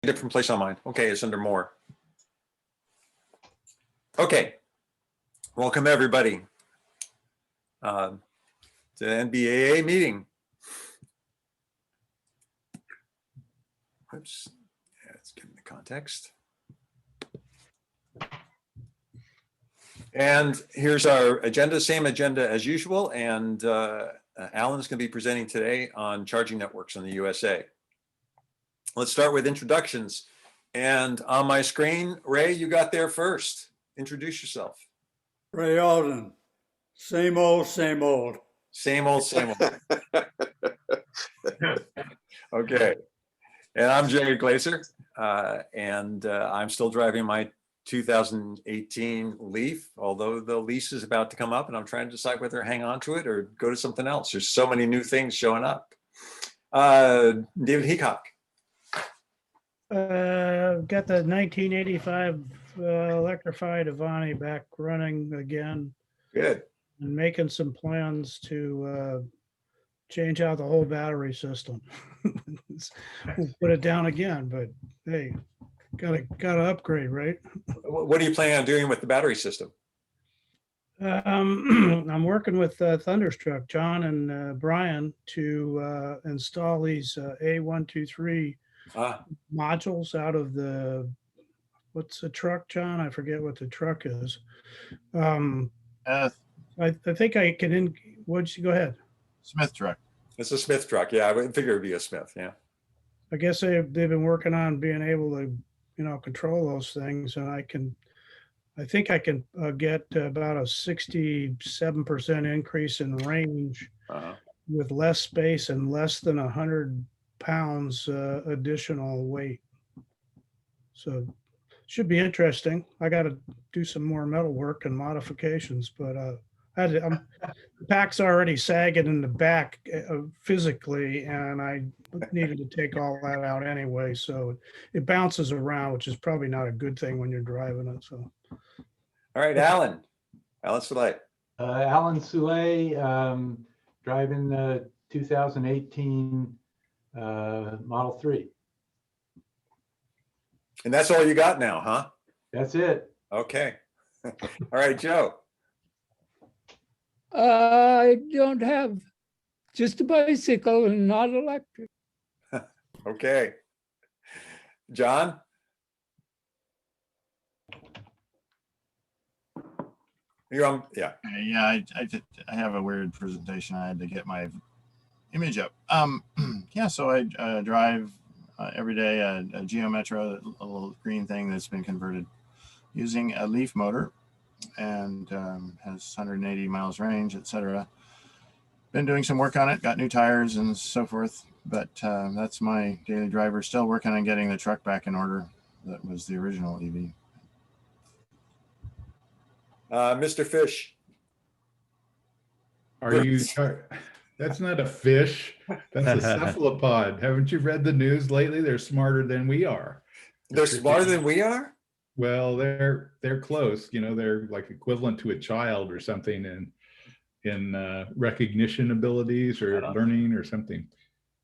different place on mine. Okay, it's under more. Okay, welcome everybody to the NBEAA meeting. Oops, yeah, let's give them the context. And here's our agenda, same agenda as usual. And Alan's going to be presenting today on charging networks in the USA. Let's start with introductions. And on my screen, Ray, you got there first. Introduce yourself. Ray Alden, same old, same old. Same old, same old. Okay. And I'm Jared Glaser, and I'm still driving my 2018 Leaf, although the lease is about to come up and I'm trying to decide whether to hang on to it or go to something else. There's so many new things showing up. David Heacock. Got the 1985 electrified Avani back running again. Good. And making some plans to change out the whole battery system. We'll put it down again, but hey, gotta upgrade, right? What are you planning on doing with the battery system? I'm working with Thunderstruck, John and Brian, to install these A123 modules out of the, what's the truck, John? I forget what the truck is. I think I can, go ahead. Smith truck. It's a Smith truck. Yeah, I would figure it'd be a Smith. Yeah. I guess they've been working on being able to, control those things, and I think I can get about a 67% increase in range with less space and less than 100 pounds additional weight. So should be interesting. I got to do some more metal work and modifications, but the pack's already sagging in the back physically, and I needed to take all that out anyway. So it bounces around, which is probably not a good thing when you're driving it. So, all right, Alan Soule. Alan Soule, driving the 2018 Model 3. And that's all you got now, huh? That's it. Okay. All right, Joe. I don't have, just a bicycle and not electric. Okay. John? You're on, yeah. Yeah, I have a weird presentation. I had to get my image up. Yeah, so I drive every day a Geo Metro, a little green thing that's been converted using a Leaf motor, and has 180 miles range, etc. Been doing some work on it, got new tires and so forth, but that's my daily driver. Still working on getting the truck back in order. That was the original EV. Mr. Fish. Are you? That's not a fish. That's a cephalopod. Haven't you read the news lately? They're smarter than we are. They're smarter than we are? Well, they're close. They're like equivalent to a child or something in recognition abilities or learning or something.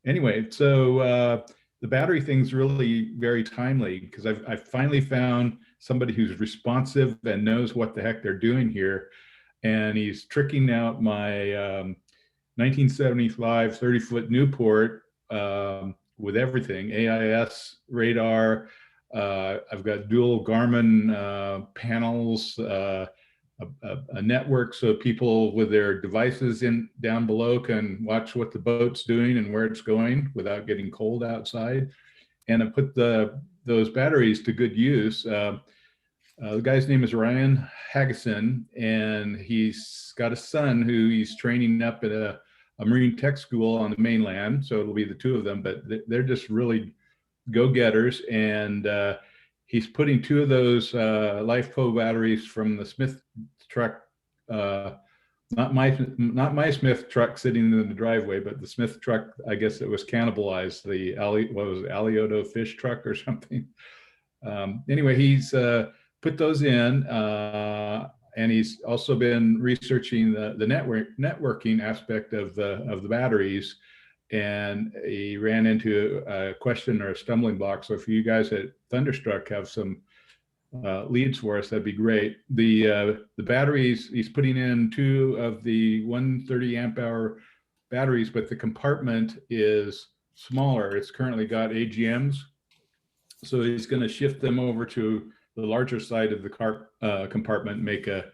Anyway, so the battery thing's really very timely because I've finally found somebody who's responsive and knows what the heck they're doing here, and he's tricking out my 1975 30-foot Newport with everything, AIS radar. I've got dual Garmin panels, a network so people with their devices down below can watch what the boat's doing and where it's going without getting cold outside. And I put those batteries to good use. The guy's name is Ryan Haggison, and he's got a son who he's training up at a marine tech school on the mainland. So it'll be the two of them, but they're just really go-getters. And he's putting two of those LiFePO batteries from the Smith truck, not my Smith truck sitting in the driveway, but the Smith truck, I guess it was cannibalized, the Alioto fish truck or something. Anyway, he's put those in, and he's also been researching the networking aspect of the batteries. and he ran into a question or a stumbling block. So if you guys at Thunderstruck have some leads for us, that'd be great. The batteries, he's putting in 2 of the 130 amp hour batteries, but the compartment is smaller. It's currently got AGMs. So he's going to shift them over to the larger side of the compartment, make a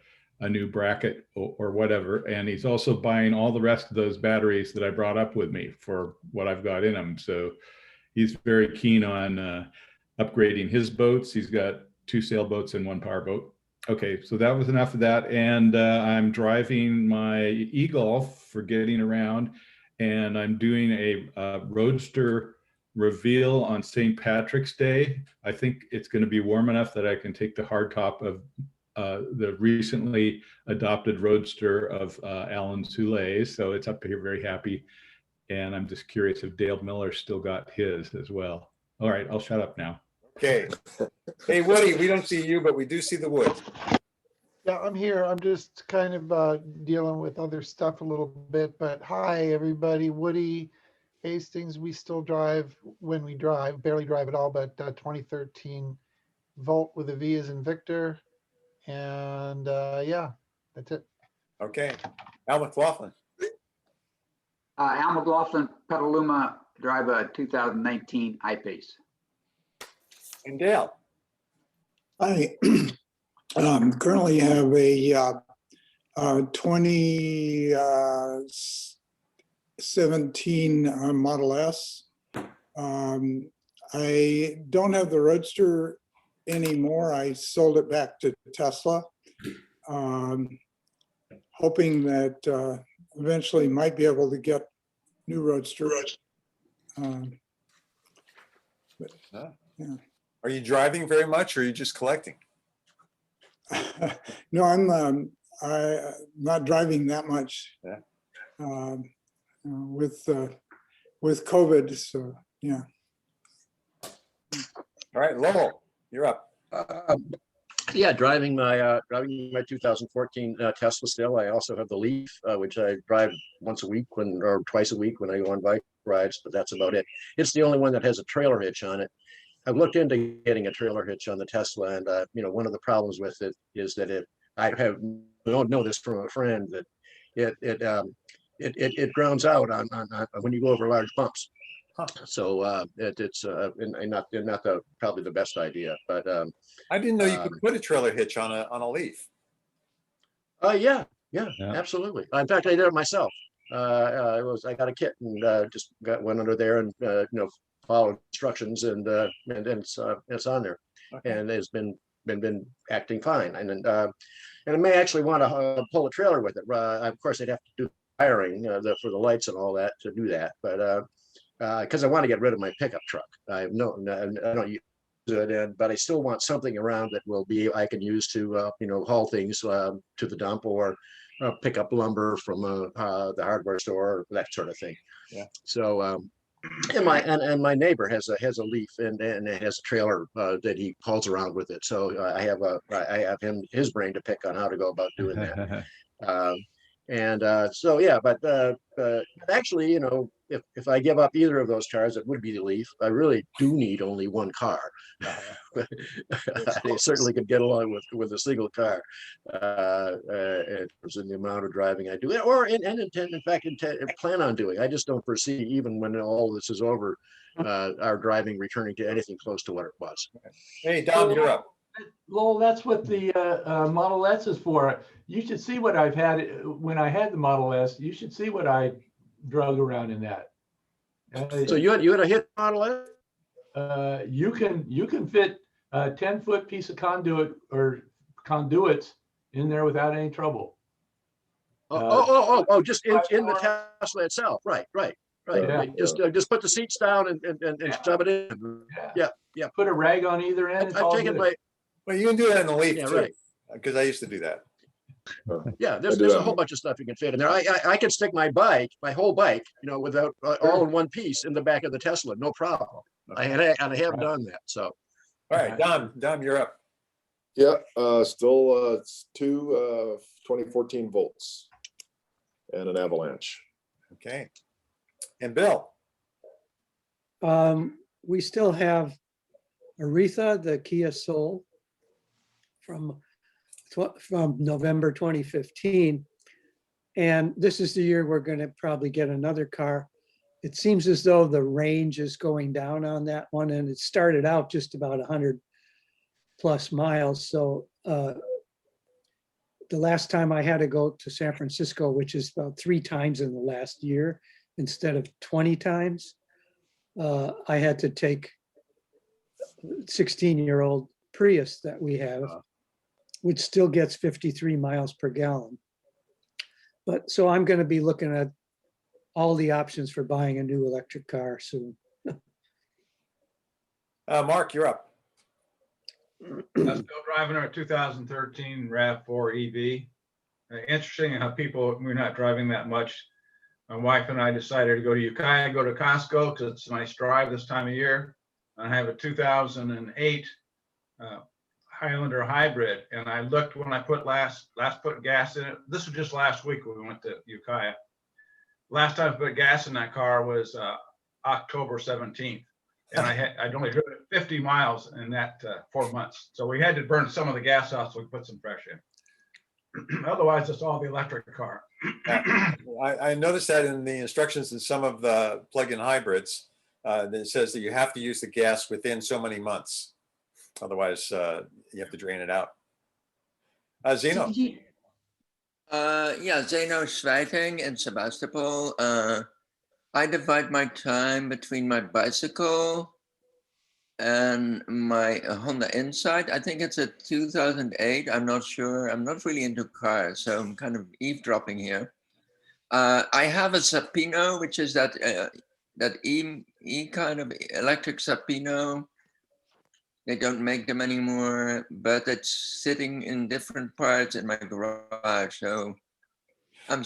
new bracket or whatever. And he's also buying all the rest of those batteries that I brought up with me for what I've got in them. So he's very keen on upgrading his boats. He's got 2 sailboats and 1 powerboat. Okay, so that was enough of that. And I'm driving my e-Golf for getting around, and I'm doing a Roadster reveal on St. Patrick's Day. I think it's going to be warm enough that I can take the hardtop of the recently adopted Roadster of Alan Soule. So it's up here, very happy. And I'm just curious if Dale Miller still got his as well. All right, I'll shut up now. Okay. Hey, Woody, we don't see you, but we do see the woods. Yeah, I'm here. I'm just kind of dealing with other stuff a little bit, but hi, everybody. Woody Hastings. We still drive when we drive, barely drive at all, but 2013 Volt with a V as in Victor. And yeah, that's it. Okay. Al McLaughlin. Al McLaughlin, Petaluma, drive a 2019 I-Pace. And Dale. I currently have a 2017 Model S. I don't have the Roadster anymore. I sold it back to Tesla, hoping that eventually might be able to get new Roadster. But, yeah. Are you driving very much, or are you just collecting? No, I'm not driving that much. Yeah. With COVID, so yeah. All right, Lowell, you're up. Yeah, driving my 2014 Tesla still. I also have the Leaf, which I drive once a week or twice a week when I go on bike rides, but that's about it. It's the only one that has a trailer hitch on it. I've looked into getting a trailer hitch on the Tesla, and one of the problems with it is that I don't know this from a friend, that it grounds out on when you go over large bumps. Huh. So it's not probably the best idea, but I didn't know you could put a trailer hitch on a Leaf. yeah, absolutely. In fact, I did it myself. I got a kit and just went under there and followed instructions, and it's on there. Okay. And it's been acting fine. And I may actually want to pull a trailer with it. Of course, I'd have to do wiring for the lights and all that to do that, but because I want to get rid of my pickup truck. I don't use it, but I still want something around that I can use to haul things to the dump, or pick up lumber from the hardware store, that sort of thing. Yeah. So and my neighbor has a Leaf, and it has a trailer that he hauls around with it. So I have his brain to pick on how to go about doing that. So yeah, but actually, if I give up either of those cars, it would be the Leaf. I really do need only one car. I certainly could get along with a single car in the amount of driving I do, or plan on doing. I just don't foresee, even when all this is over, our driving returning to anything close to what it was. Hey, Dom, you're up. Lowell, that's what the Model S is for. You should see what I've had when I had the Model S. You should see what I drug around in that. So you had a hit Model S? You can fit a 10-foot piece of conduit or conduits in there without any trouble. Just in the Tesla itself. Right. Yeah. Just put the seats down and shove it in. Yeah. Put a rag on either end. I've taken my. Well, you can do that in the Leaf too, right. Because I used to do that. Yeah, there's a whole bunch of stuff you can fit in there. I can stick my whole bike, without all in one piece in the back of the Tesla, no problem. Okay. I have done that. So, all right, Dom, you're up. Yeah, still it's 2 2014 Volts and an Avalanche. Okay. And Bill? We still have Aretha, the Kia Soul from November 2015. And this is the year we're going to probably get another car. It seems as though the range is going down on that one, and it started out just about 100 plus miles. So the last time I had to go to San Francisco, which is about 3 times in the last year, instead of 20 times, I had to take 16-year-old Prius that we have, which still gets 53 miles per gallon. But so I'm going to be looking at all the options for buying a new electric car soon. Mark, you're up. I'm still driving our 2013 RAV4 EV. Interesting how we're not driving that much. My wife and I decided to go to Ukiah, go to Costco because it's a nice drive this time of year. I have a 2008 Highlander hybrid, and I looked when I put last put gas in it. This was just last week when we went to Ukiah. Last time I put gas in that car was October 17th, and I'd only driven 50 miles in that 4 months. So we had to burn some of the gas off, so we put some fresh in. Otherwise, it's all the electric car. I noticed that in the instructions in some of the plug-in hybrids, it says that you have to use the gas within so many months. Otherwise, you have to drain it out. Zeno. Yeah, Zeno Schweiting in Sebastopol. I divide my time between my bicycle and my Honda Insight. I think it's a 2008. I'm not sure. I'm not really into cars, so I'm kind of eavesdropping here. I have a Sapino, which is that E kind of electric Sapino. They don't make them anymore, but it's sitting in different parts in my garage. So I'm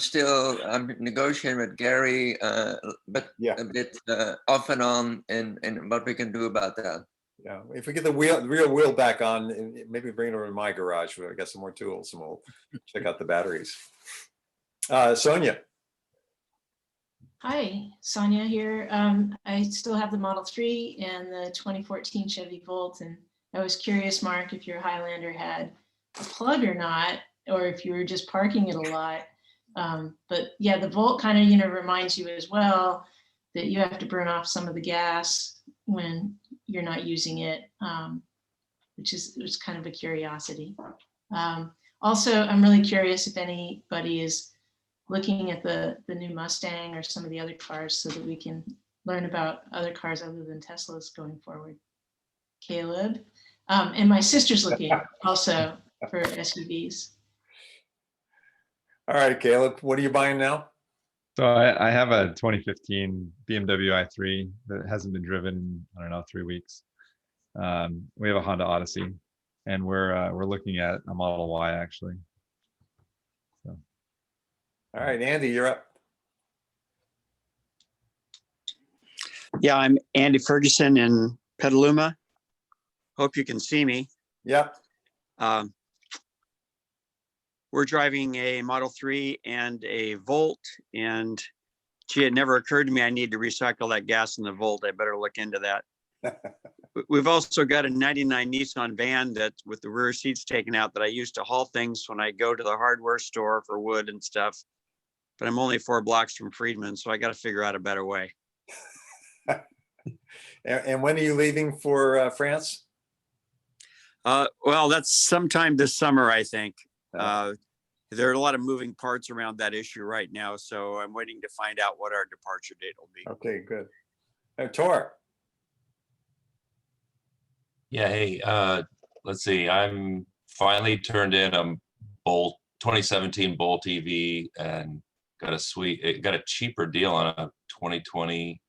negotiating with Gary, but a bit off and on in what we can do about that. Yeah, if we get the real wheel back on, maybe bring it over to my garage where I got some more tools and we'll check out the batteries. Sonia. Hi, Sonia here. I still have the Model 3 and the 2014 Chevy Volt, and I was curious, Mark, if your Highlander had a plug or not, or if you were just parking it a lot. But yeah, the Volt kind of, reminds you as well that you have to burn off some of the gas when you're not using it, which is kind of a curiosity. Also, I'm really curious if anybody is looking at the new Mustang or some of the other cars so that we can learn about other cars other than Teslas going forward. Caleb. And my sister's looking also for SUVs. All right, Caleb, what are you buying now? So I have a 2015 BMW i3 that hasn't been driven in, I don't know, 3 weeks. We have a Honda Odyssey, and we're looking at a Model Y actually. So. All right, Andy, you're up. Yeah, I'm Andy Ferguson in Petaluma. Hope you can see me. Yep. We're driving a Model 3 and a Volt, and gee, it never occurred to me I need to recycle that gas in the Volt. I better look into that. We've also got a 99 Nissan van that with the rear seats taken out that I use to haul things when I go to the hardware store for wood and stuff. But I'm only 4 blocks from Friedman, so I got to figure out a better way. And when are you leaving for France? Well, that's sometime this summer, I think. There are a lot of moving parts around that issue right now, so I'm waiting to find out what our departure date will be. Okay, good. Tor. Yeah, hey, let's see. I'm finally turned in a Bolt 2017 Bolt EV and got a cheaper deal on a 2020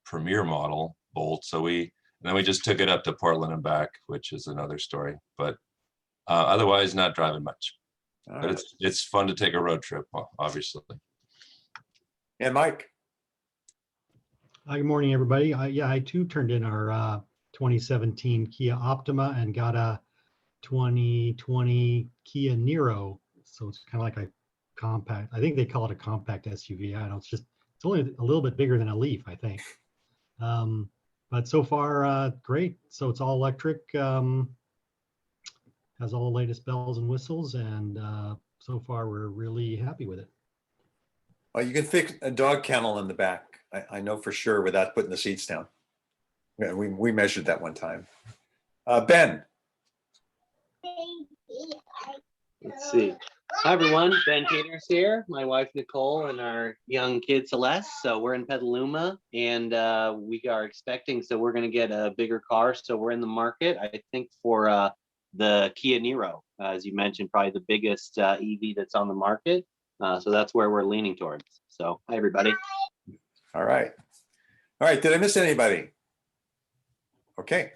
Premier model Bolt. So then we just took it up to Portland and back, which is another story. But otherwise, not driving much. All but right. it's fun to take a road trip, obviously. And Mike. Good morning, everybody. Yeah, I too turned in our 2017 Kia Optima and got a 2020 Kia Niro. So it's kind of like a compact. I think they call it a compact SUV. I don't know. It's just It's only a little bit bigger than a Leaf, I think. But so far, great. So it's all electric, has all the latest bells and whistles, and so far we're really happy with it. Well, you can fix a dog kennel in the back. I know for sure without putting the seats down. Yeah, we measured that one time. Ben. Let's see. Hi, everyone. Ben Peters here. My wife, Nicole, and our young kid, Celeste. So we're in Petaluma, and we are expecting, so we're going to get a bigger car. So we're in the market, I think, for the Kia Niro. As you mentioned, probably the biggest EV that's on the market. So that's where we're leaning towards. So hi, everybody. All right. All right. Did I miss anybody? Okay.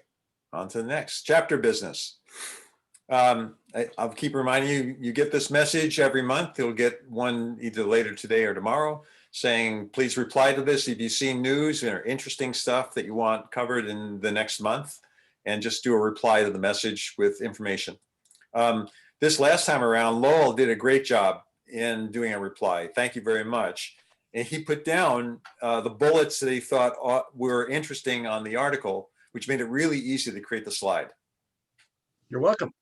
On to the next chapter business. I'll keep reminding you, you get this message every month. You'll get one either later today or tomorrow saying, please reply to this if you see news or interesting stuff that you want covered in the next month, and just do a reply to the message with information. This last time around, Lowell did a great job in doing a reply. Thank you very much. And he put down the bullets that he thought were interesting on the article, which made it really easy to create the slide. You're welcome.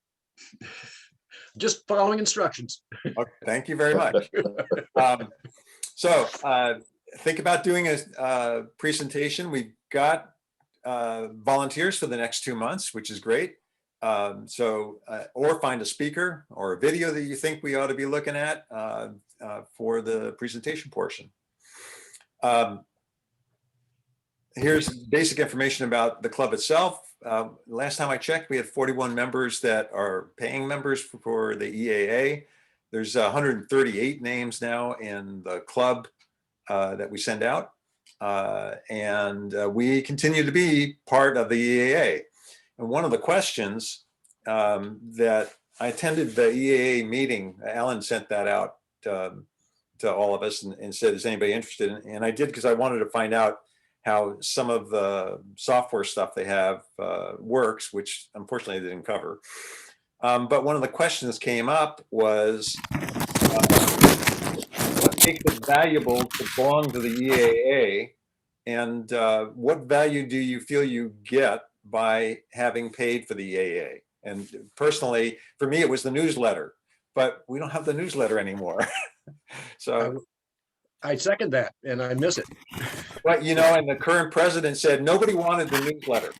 Just following instructions. Okay, thank you very much. So think about doing a presentation. We've got volunteers for the next 2 months, which is great. Or find a speaker or a video that you think we ought to be looking at for the presentation portion. Here's basic information about the club itself. Last time I checked, we had 41 members that are paying members for the EAA. There's 138 names now in the club that we send out. We continue to be part of the EAA. And one of the questions that I attended the EAA meeting, Alan sent that out to all of us and said, is anybody interested? And I did, because I wanted to find out how some of the software stuff they have works, which unfortunately they didn't cover. But one of the questions came up was, what makes it valuable to belong to the EAA? And what value do you feel you get by having paid for the EAA? And personally, for me, it was the newsletter, but we don't have the newsletter anymore. So I second that, and I miss it. But, you know, and the current president said nobody wanted the newsletter.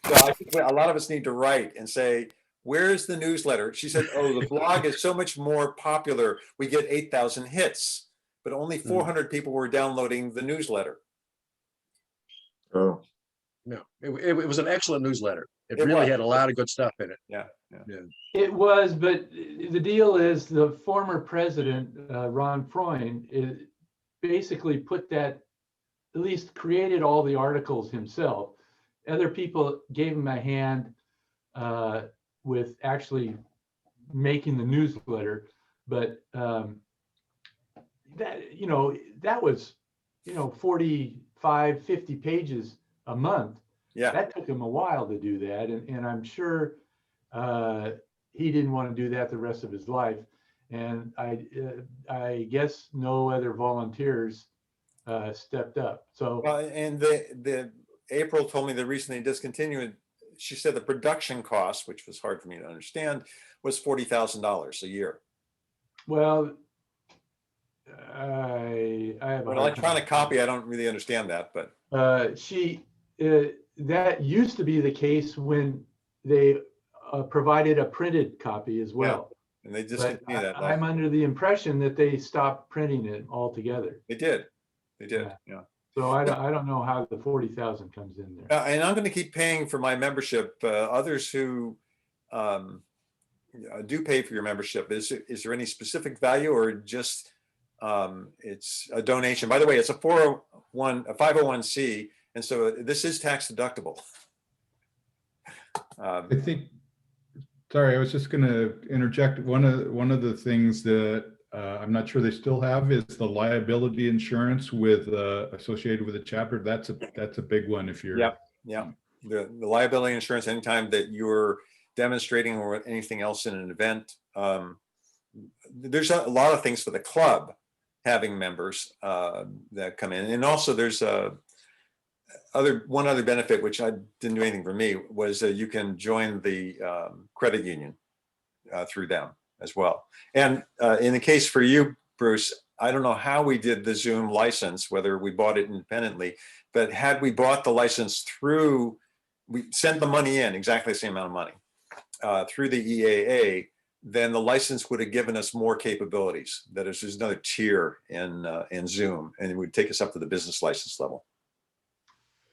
So I think a lot of us need to write and say, where's the newsletter? She said, oh, the blog is so much more popular. We get 8,000 hits, but only 400 people were downloading the newsletter. Oh. No, it was an excellent newsletter. It really had a lot of good stuff in it. Yeah. It was, but the deal is the former president, Ron Freund, basically put that, at least created all the articles himself. Other people gave him a hand with actually making the newsletter, but that, that was, 45, 50 pages a month. Yeah. That took him a while to do that. And I'm sure he didn't want to do that the rest of his life. And I guess no other volunteers stepped up. So and the April told me the reason they discontinued, she said the production cost, which was hard for me to understand, was $40,000 a year. Well, I have an electronic copy. I don't really understand that, but that used to be the case when they provided a printed copy as well. Yeah, and they discontinued that. I'm under the impression that they stopped printing it altogether. They did. Yeah. So I don't know how the 40,000 comes in there. And I'm going to keep paying for my membership. Others who do pay for your membership, is there any specific value, or just it's a donation? By the way, it's a 501c, and so this is tax deductible. I think. Sorry, I was just going to interject. One of the things that I'm not sure they still have is the liability insurance with associated with a chapter. That's a big one if you're. Yeah. The liability insurance anytime that you're demonstrating or anything else in an event. There's a lot of things for the club, having members that come in. And also there's one other benefit, which I didn't do anything for me, was you can join the credit union through them as well. And in the case for you, Bruce, I don't know how we did the Zoom license, whether we bought it independently, but had we bought the license through, we sent the money in, exactly the same amount of money, through the EAA, then the license would have given us more capabilities. That is, there's another tier in Zoom, and it would take us up to the business license level.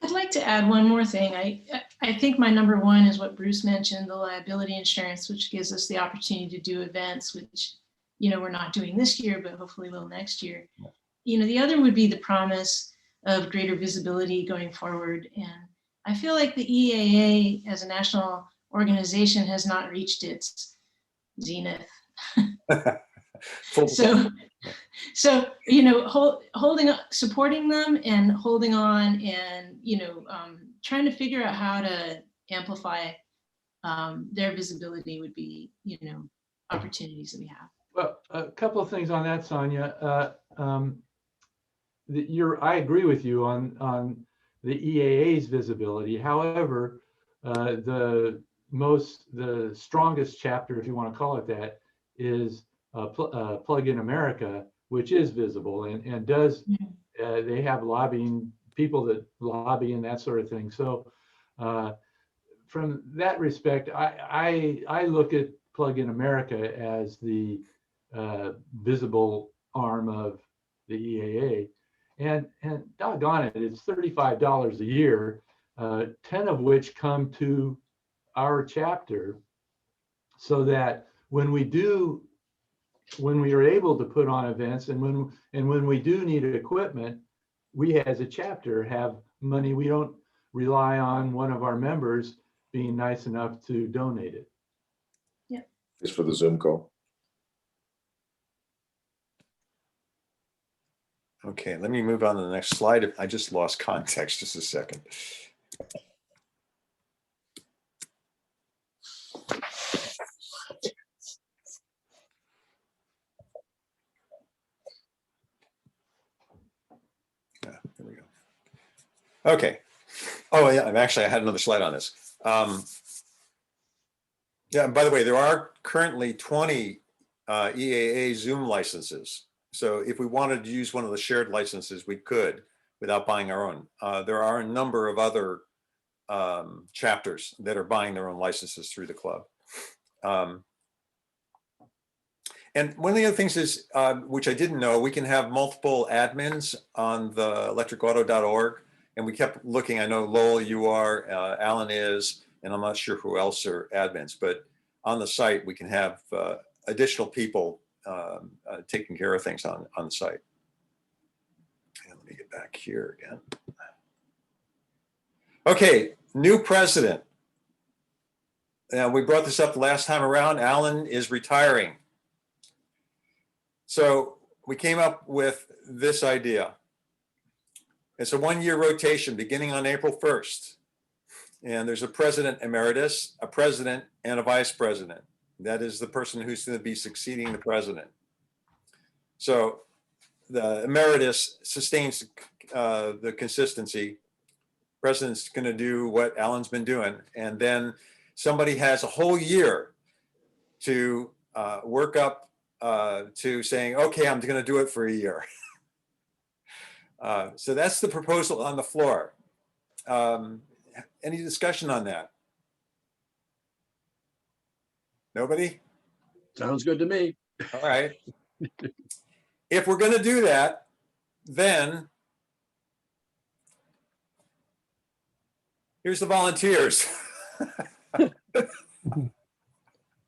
I'd like to add one more thing. I think my number one is what Bruce mentioned, the liability insurance, which gives us the opportunity to do events, which, you know, we're not doing this year, but hopefully will next year. You know, the other would be the promise of greater visibility going forward. And I feel like the EAA as a national organization has not reached its zenith. So, you know, supporting them and holding on and, you know, trying to figure out how to amplify their visibility would be, you know, opportunities that we have. Well, a couple of things on that, Sonia. I agree with you on the EAA's visibility. However, the strongest chapter, if you want to call it that, is Plug-in America, which is visible and does, they have lobbying people that lobby and that sort of thing. So from that respect, I look at Plug-in America as the visible arm of the EAA. And doggone it, it's $35 a year, 10 of which come to our chapter, so that when we are able to put on events and when we do need equipment, we as a chapter have money. We don't rely on one of our members being nice enough to donate it. Yeah. It's for the Zoom call. Okay, let me move on to the next slide. I just lost context, just a second. Yeah, there we go. Okay. Oh yeah, I had another slide on this. Yeah, and by the way, there are currently 20 EAA Zoom licenses. So if we wanted to use one of the shared licenses, we could without buying our own. There are a number of other chapters that are buying their own licenses through the club. And one of the other things is, which I didn't know, we can have multiple admins on the electricauto.org. And we kept looking, I know Lowell, you are, Alan is, and I'm not sure who else are admins, but on the site, we can have additional people taking care of things on the site. And let me get back here again. Okay, new president. Now, we brought this up last time around. Alan is retiring. So we came up with this idea. It's a one-year rotation beginning on April 1st. And there's a president emeritus, a president, and a vice president. That is the person who's going to be succeeding the president. So the emeritus sustains the consistency. President's going to do what Alan's been doing. And then somebody has a whole year to work up to saying, okay, I'm going to do it for a year. So that's the proposal on the floor. Any discussion on that? Nobody? Sounds good to me. All right. If we're going to do that, then here's the volunteers.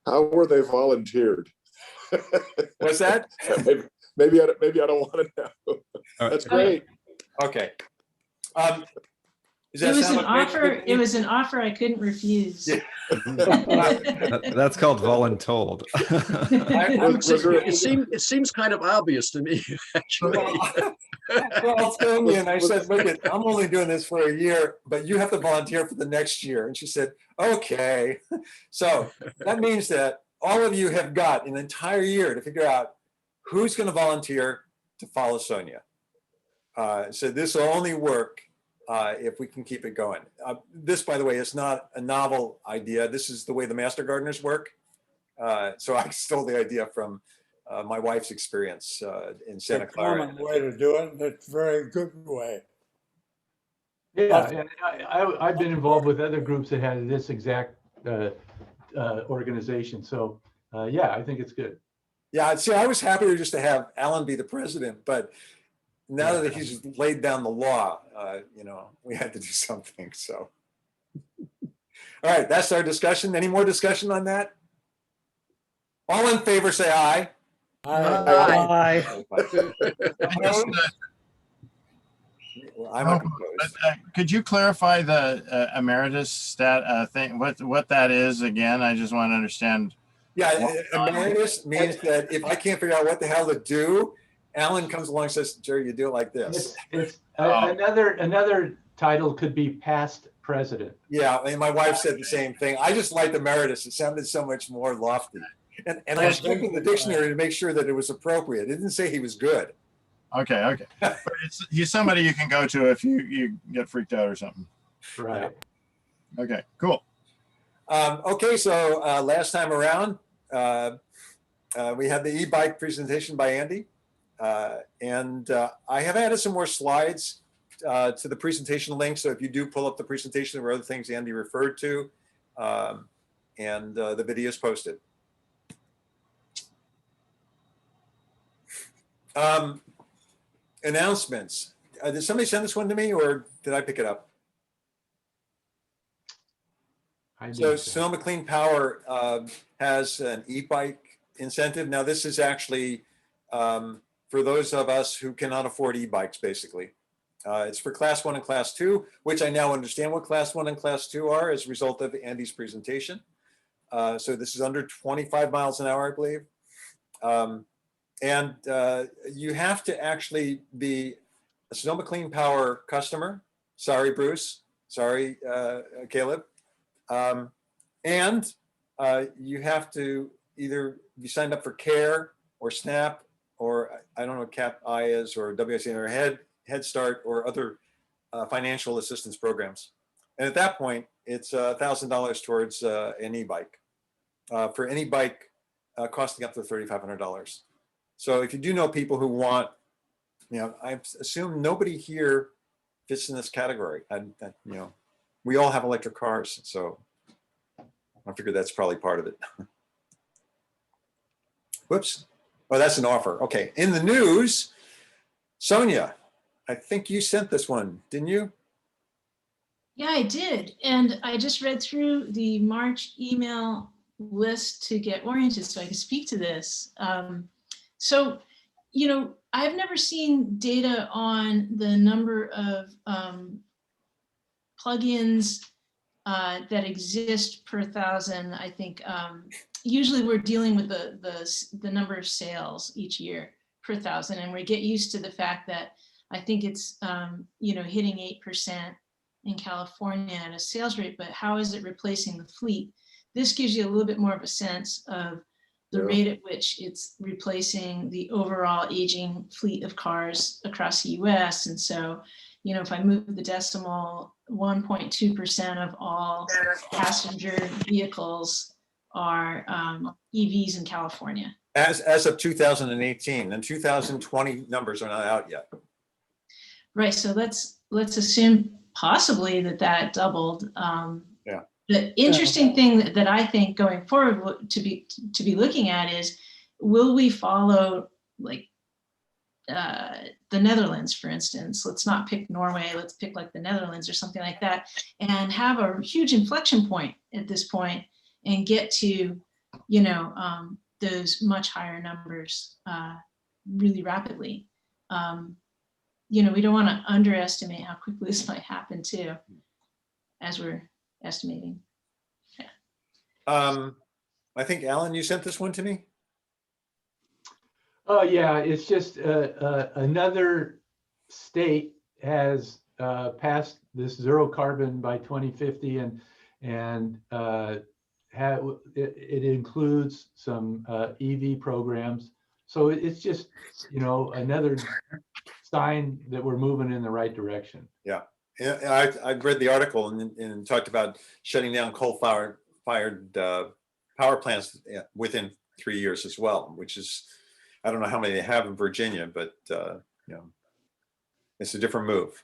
How were they volunteered? What's that? Maybe I don't want to know. That's great. Okay. It was an offer. It was an offer I couldn't refuse. Yeah. That's called voluntold. It seems kind of obvious to me, actually. Well, I'll tell you, and I said, look, I'm only doing this for a year, but you have to volunteer for the next year. And she said, okay. So that means that all of you have got an entire year to figure out who's going to volunteer to follow Sonia. So this will only work if we can keep it going. This, by the way, is not a novel idea. This is the way the master gardeners work. So I stole the idea from my wife's experience in Santa Clara. Common way to do it. It's a very good way. Yeah, and I've been involved with other groups that had this exact organization. So yeah, I think it's good. Yeah, see, I was happier just to have Alan be the president, but now that he's laid down the law, you know, we had to do something. So, all right, that's our discussion. Any more discussion on that? All in favor, say aye. Aye. I'm opposed. Could you clarify the emeritus stat thing? What that is again? I just want to understand. Yeah, emeritus means that if I can't figure out what the hell to do, Alan comes along and says, Jerry, you do it like this. Another title could be past president. Yeah, and my wife said the same thing. I just liked emeritus. It sounded so much more lofty. And I was checking the dictionary to make sure that it was appropriate. It didn't say he was good. Okay. But he's somebody you can go to if you get freaked out or something. Right. Okay, cool. Okay, so last time around, we had the e-bike presentation by Andy. And I have added some more slides to the presentation link. So if you do pull up the presentation, there were other things Andy referred to, and the video is posted. Announcements. Did somebody send this one to me or did I pick it up? So Sonoma Clean Power has an e-bike incentive. Now this is actually for those of us who cannot afford e-bikes, basically. It's for class 1 and class 2, which I now understand what class 1 and class 2 are as a result of Andy's presentation. So this is under 25 miles an hour, I believe. And you have to actually be a Sonoma Clean Power customer. Sorry, Bruce. Sorry, Caleb. And you have to either be signed up for CARE or SNAP, or I don't know what CAP-I is, or WIC, or Head Start, or other financial assistance programs. And at that point, it's $1,000 towards an e-bike for any bike costing up to $3,500. So if you do know people who want, you know, I assume nobody here fits in this category. You know, we all have electric cars, so I figured that's probably part of it. Whoops. Oh, that's an offer. Okay. In the news, Sonia, I think you sent this one, didn't you? Yeah, I did. And I just read through the March email list to get oriented so I could speak to this. So, you know, I've never seen data on the number of plugins that exist per thousand. I think usually we're dealing with the number of sales each year per thousand, and we get used to the fact that I think it's you know, hitting 8% in California at a sales rate, but how is it replacing the fleet? This gives you a little bit more of a sense of the rate at which it's replacing the overall aging fleet of cars across the US. And so, you know, if I move the decimal, 1.2% of all passenger vehicles are EVs in California. As of 2018, and 2020 numbers are not out yet. Right, so let's assume possibly that doubled. Yeah. The interesting thing that I think going forward to be looking at is, will we follow like the Netherlands, for instance? Let's not pick Norway, let's pick like the Netherlands or something like that, and have a huge inflection point at this point and get to, you know, those much higher numbers really rapidly. You know, we don't want to underestimate how quickly this might happen too, as we're estimating. Yeah. I think, Alan, you sent this one to me? Oh, yeah, it's just another state has passed this zero carbon by 2050, and it includes some EV programs. So it's just, you know, another sign that we're moving in the right direction. Yeah. Yeah, I read the article and talked about shutting down coal-fired power plants within 3 years as well, which is, I don't know how many they have in Virginia, but you know, it's a different move.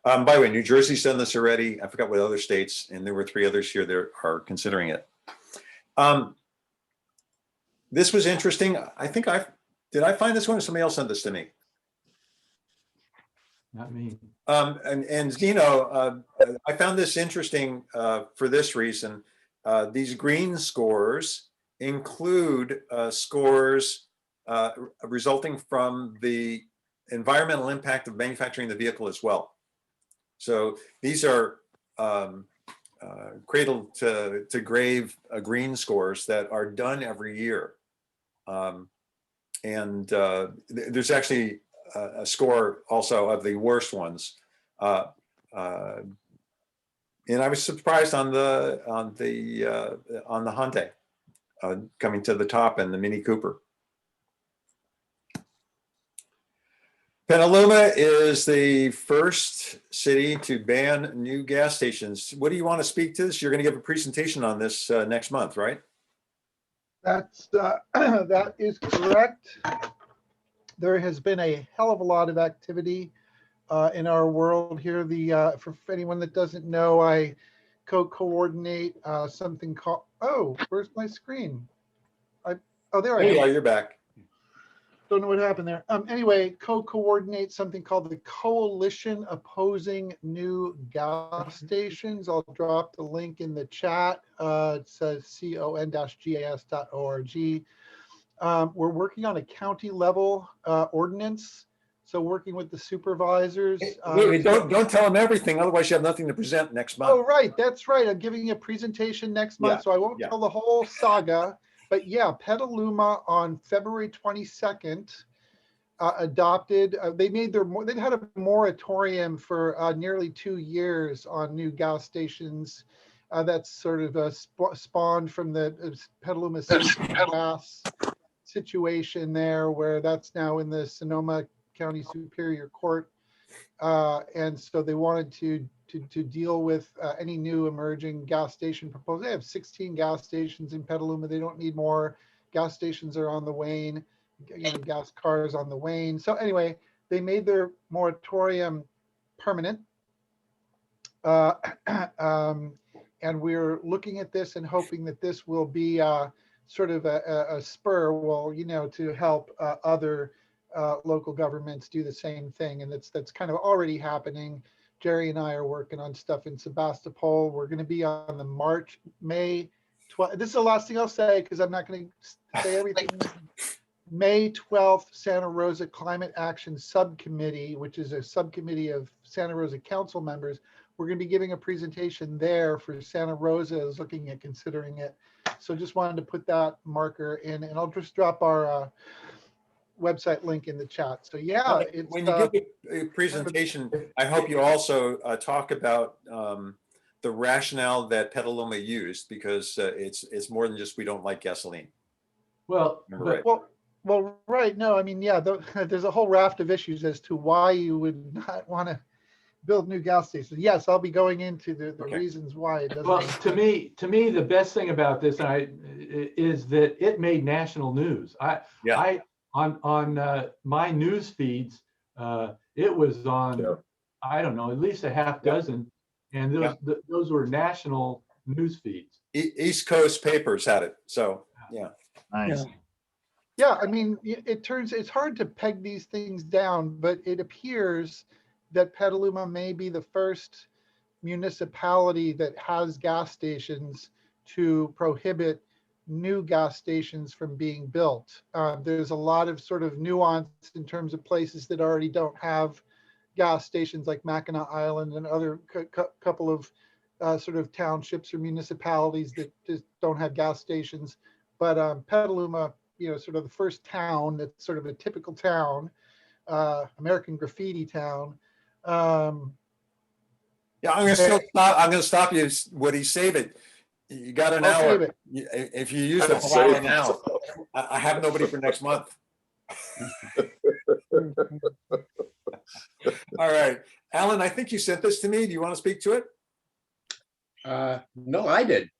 By the way, New Jersey's done this already. I forgot what other states, and there were 3 others here that are considering it. This was interesting. I think did I find this one, or somebody else sent this to me? Not me. And you know, I found this interesting for this reason. These green scores include scores resulting from the environmental impact of manufacturing the vehicle as well. So these are cradle to grave green scores that are done every year. And there's actually a score also of the worst ones. And I was surprised on the Hyundai coming to the top, and the Mini Cooper. Petaluma is the first city to ban new gas stations. What do you want to speak to this? You're going to give a presentation on this next month, right? That's that is correct. There has been a hell of a lot of activity in our world here. For anyone that doesn't know, I coordinate something called, oh, where's my screen? Oh, there I am. There you are, you're back. Don't know what happened there. Anyway, coordinate something called the Coalition Opposing New Gas Stations. I'll drop the link in the chat. It says con-gas.org. We're working on a county level ordinance. So working with the supervisors. Wait, don't tell them everything, otherwise you have nothing to present next month. Oh, right, that's right. I'm giving a presentation next month, so I won't tell the whole saga. But yeah, Petaluma on February 22nd adopted. They had a moratorium for nearly 2 years on new gas stations. That's sort of spawned from the Petaluma City gas situation there, where that's now in the Sonoma County Superior Court, and so they wanted to deal with any new emerging gas station proposal. They have 16 gas stations in Petaluma. They don't need more. Gas stations are on the wane, you know, gas cars on the wane. So anyway, they made their moratorium permanent. And we're looking at this and hoping that this will be sort of a spur, well, you know, to help other local governments do the same thing. And that's kind of already happening. Jerry and I are working on stuff in Sebastopol. We're going to be on the May 12th. This is the last thing I'll say, because I'm not going to say everything. May 12th, Santa Rosa Climate Action Subcommittee, which is a subcommittee of Santa Rosa council members. We're going to be giving a presentation there for Santa Rosa is looking at considering it. So just wanted to put that marker in, and I'll just drop our website link in the chat. So yeah, it's, when you give a presentation, I hope you also talk about the rationale that Petaluma used, because it's more than just we don't like gasoline. Well, right. Well, right. No, I mean, yeah, there's a whole raft of issues as to why you would not want to build new gas stations. Yes, I'll be going into the reasons why it doesn't. Well, to me, the best thing about this is that it made national news. On my news feeds, it was on, I don't know, at least a half dozen, and those were national news feeds. East Coast papers had it, so yeah. Nice. Yeah, I mean, it's hard to peg these things down, but it appears that Petaluma may be the first municipality that has gas stations to prohibit new gas stations from being built. There's a lot of sort of nuance in terms of places that already don't have gas stations, like Mackinac Island and other couple of sort of townships or municipalities that just don't have gas stations. But Petaluma, you know, sort of the first town that's sort of a typical town, American graffiti town. Yeah, I'm gonna stop you, Woody. Save it. You got an hour. If you use the whole hour now, I have nobody for next month. All right, Alan, I think you sent this to me. Do you want to speak to it? No, I did.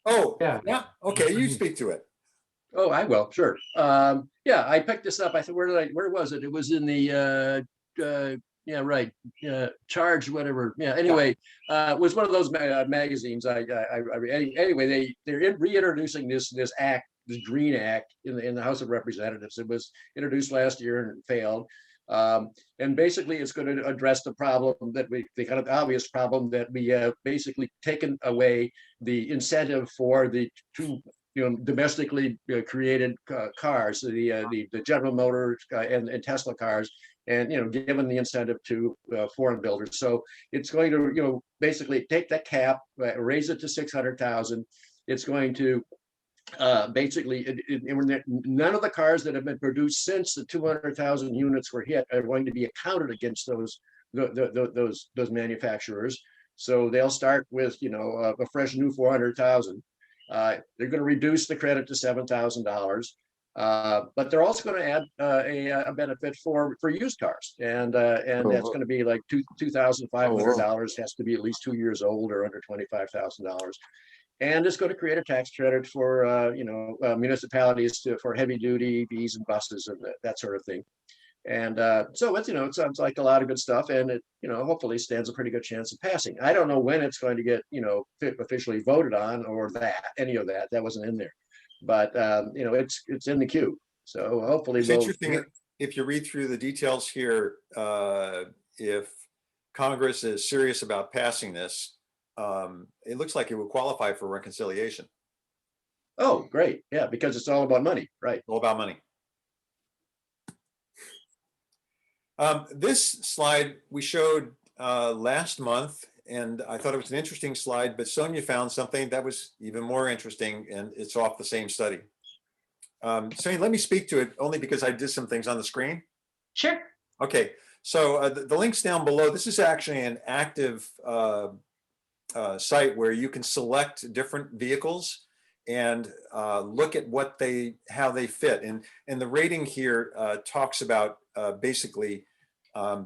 Oh, Yeah. yeah. Okay, you speak to it. Oh, I will, sure. Yeah, I picked this up. I thought, where was it? It was in the, yeah, right, Charge, whatever. Yeah, anyway, it was one of those magazines. Anyway, they're reintroducing this act, this Green Act in the House of Representatives. It was introduced last year and failed. And basically it's going to address the problem that the kind of obvious problem that we basically taken away the incentive for the two domestically created cars, the General Motors and Tesla cars, and given the incentive to foreign builders. So it's going to basically take that cap, raise it to 600,000. It's going to basically none of the cars that have been produced since the 200,000 units were hit are going to be accounted against those manufacturers. So they'll start with a fresh new 400,000. They're going to reduce the credit to $7,000, but they're also going to add a benefit for used cars, and that's going to be like $2,500. Has to be at least 2 years old or under $25,000. And it's going to create a tax credit for municipalities for heavy duty EVs and buses and that sort of thing. And so it's it sounds like a lot of good stuff, and it hopefully stands a pretty good chance of passing. I don't know when it's going to get officially voted on or any of that wasn't in there, but it's in the queue. So hopefully It's interesting if you read through the details here. If Congress is serious about passing this, it looks like it would qualify for reconciliation. Oh, great. Yeah, because it's all about money, right? All about money. This slide we showed last month, and I thought it was an interesting slide, but Sonia found something that was even more interesting, and it's off the same study. Sonia, let me speak to it only because I did some things on the screen. Sure. Okay, so the links down below, this is actually an active site where you can select different vehicles and look at how they fit. And the rating here talks about basically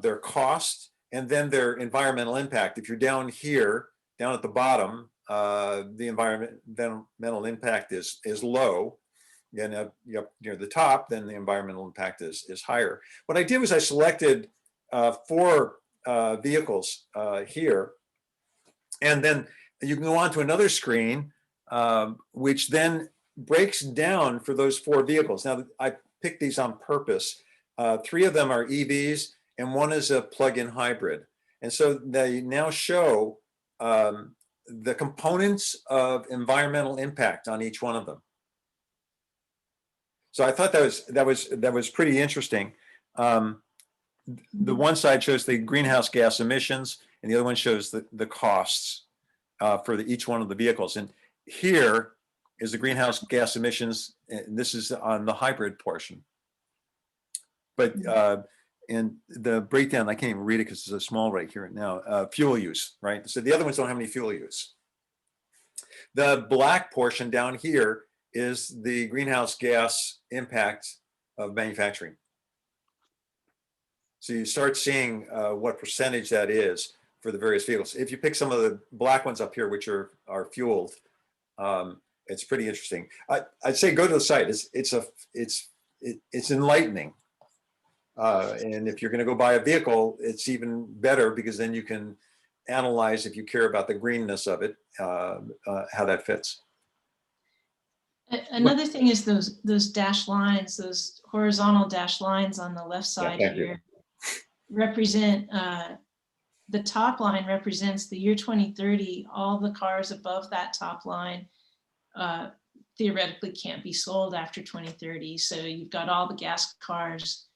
their cost and then their environmental impact. If you're down here, down at the bottom, the environmental impact is low. And up near the top, then the environmental impact is higher. What I did was I selected 4 vehicles here. And then you can go on to another screen, which then breaks down for those 4 vehicles. Now, I picked these on purpose. 3 of them are EVs, and 1 is a plug-in hybrid. And so they now show the components of environmental impact on each one of them. So I thought that was pretty interesting. The one side shows the greenhouse gas emissions, and the other one shows the costs for each one of the vehicles. And here is the greenhouse gas emissions, and this is on the hybrid portion. But and the breakdown, I can't even read it because it's a small right here now. Fuel use, right? So the other ones don't have any fuel use. The black portion down here is the greenhouse gas impact of manufacturing. So you start seeing what percentage that is for the various vehicles. If you pick some of the black ones up here, which are fueled, it's pretty interesting. I'd say go to the site. It's enlightening. And if you're going to go buy a vehicle, it's even better because then you can analyze, if you care about the greenness of it, how that fits. Another thing is those dashed lines, those horizontal dashed lines on the left side here represent, the top line represents the year 2030. All the cars above that top line theoretically can't be sold after 2030. So you've got all the gas cars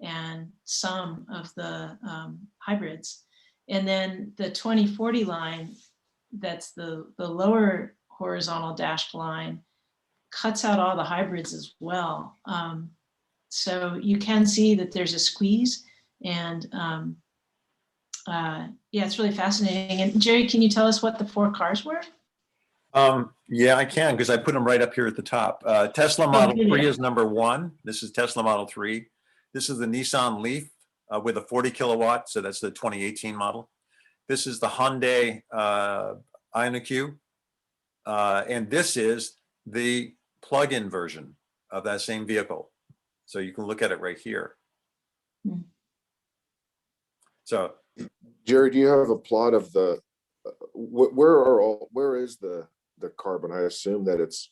and some of the hybrids. And then the 2040 line, that's the lower horizontal dashed line, cuts out all the hybrids as well. So you can see that there's a squeeze, and yeah, it's really fascinating. And Jerry, can you tell us what the 4 cars were? Yeah, I can, because I put them right up here at the top. Tesla Model 3 is number 1. This is Tesla Model 3. This is the Nissan Leaf with a 40 kilowatt. So that's the 2018 model. This is the Hyundai IONIQ. And this is the plug-in version of that same vehicle. So you can look at it right here. So, Jerry, do you have a plot of the where is the carbon? I assume that it's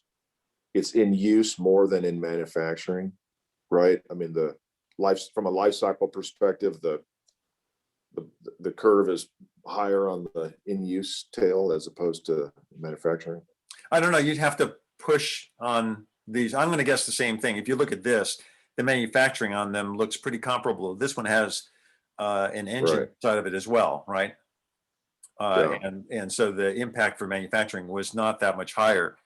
in use more than in manufacturing, right? I mean, from a life cycle perspective, the curve is higher on the in-use tail as opposed to manufacturing. I don't know. You'd have to push on these. I'm going to guess the same thing. If you look at this, the manufacturing on them looks pretty comparable. This one has an engine side of it as well, right? And so the impact for manufacturing was not that much higher.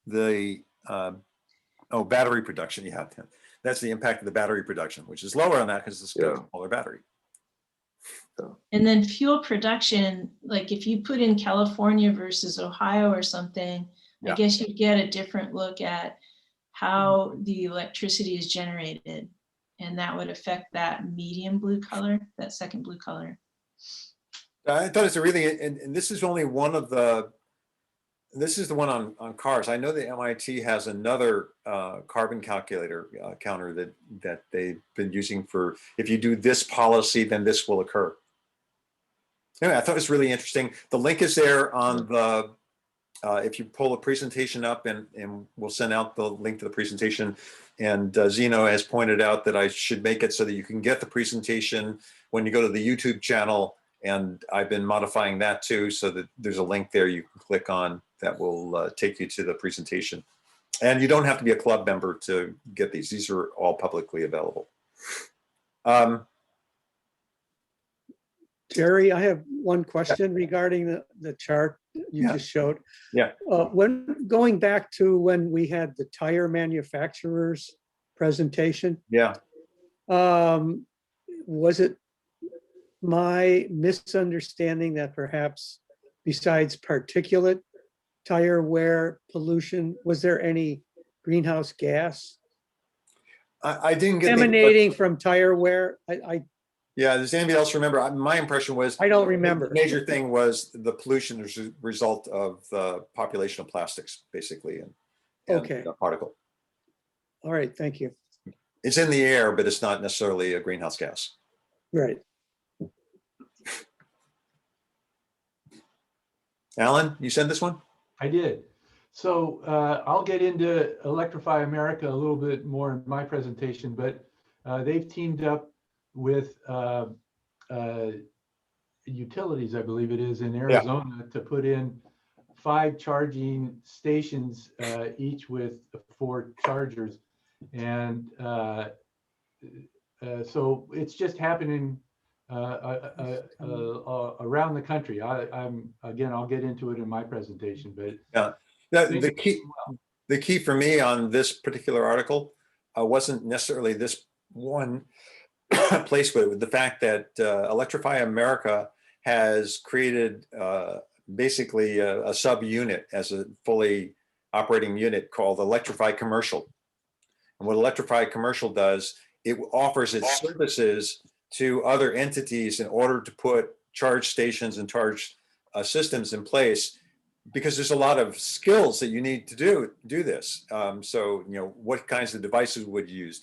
Battery production, yeah, that's the impact of the battery production, which is lower on that because it's got a smaller battery. And then fuel production, like if you put in California versus Ohio or something, I guess you get a different look at how the electricity is generated. And that would affect that medium blue color, that second blue color. I thought it's a really, and this is only one of this is the one on cars. I know the MIT has another carbon calculator counter that they've been using for, if you do this policy, then this will occur. Anyway, I thought it was really interesting. The link is there on the, if you pull the presentation up, and we'll send out the link to the presentation. And Zeno has pointed out that I should make it so that you can get the presentation when you go to the YouTube channel. And I've been modifying that too, so that there's a link there you can click on that will take you to the presentation. And you don't have to be a club member to get these. These are all publicly available. Jerry, I have one question regarding the chart you just showed. Yeah. When going back to when we had the tire manufacturers presentation. Yeah. Was it my misunderstanding that perhaps besides particulate tire wear pollution, was there any greenhouse gas I didn't get emanating from tire wear? Yeah, does anybody else remember? My impression was, I don't remember. The major thing was the pollution as a result of the population of plastics, basically, and the particle. All right, thank you. It's in the air, but it's not necessarily a greenhouse gas. Right. Alan, you sent this one? I did. So I'll get into Electrify America a little bit more in my presentation, but they've teamed up with utilities, I believe it is, in Arizona to put in 5 charging stations, each with 4 chargers. And so it's just happening around the country. I'll get into it in my presentation, but the key for me on this particular article wasn't necessarily this one place, but the fact that Electrify America has created basically a sub-unit as a fully operating unit called Electrify Commercial. And what Electrify Commercial does, it offers its services to other entities in order to put charge stations and charge systems in place, because there's a lot of skills that you need to do this. So, what kinds of devices would you use?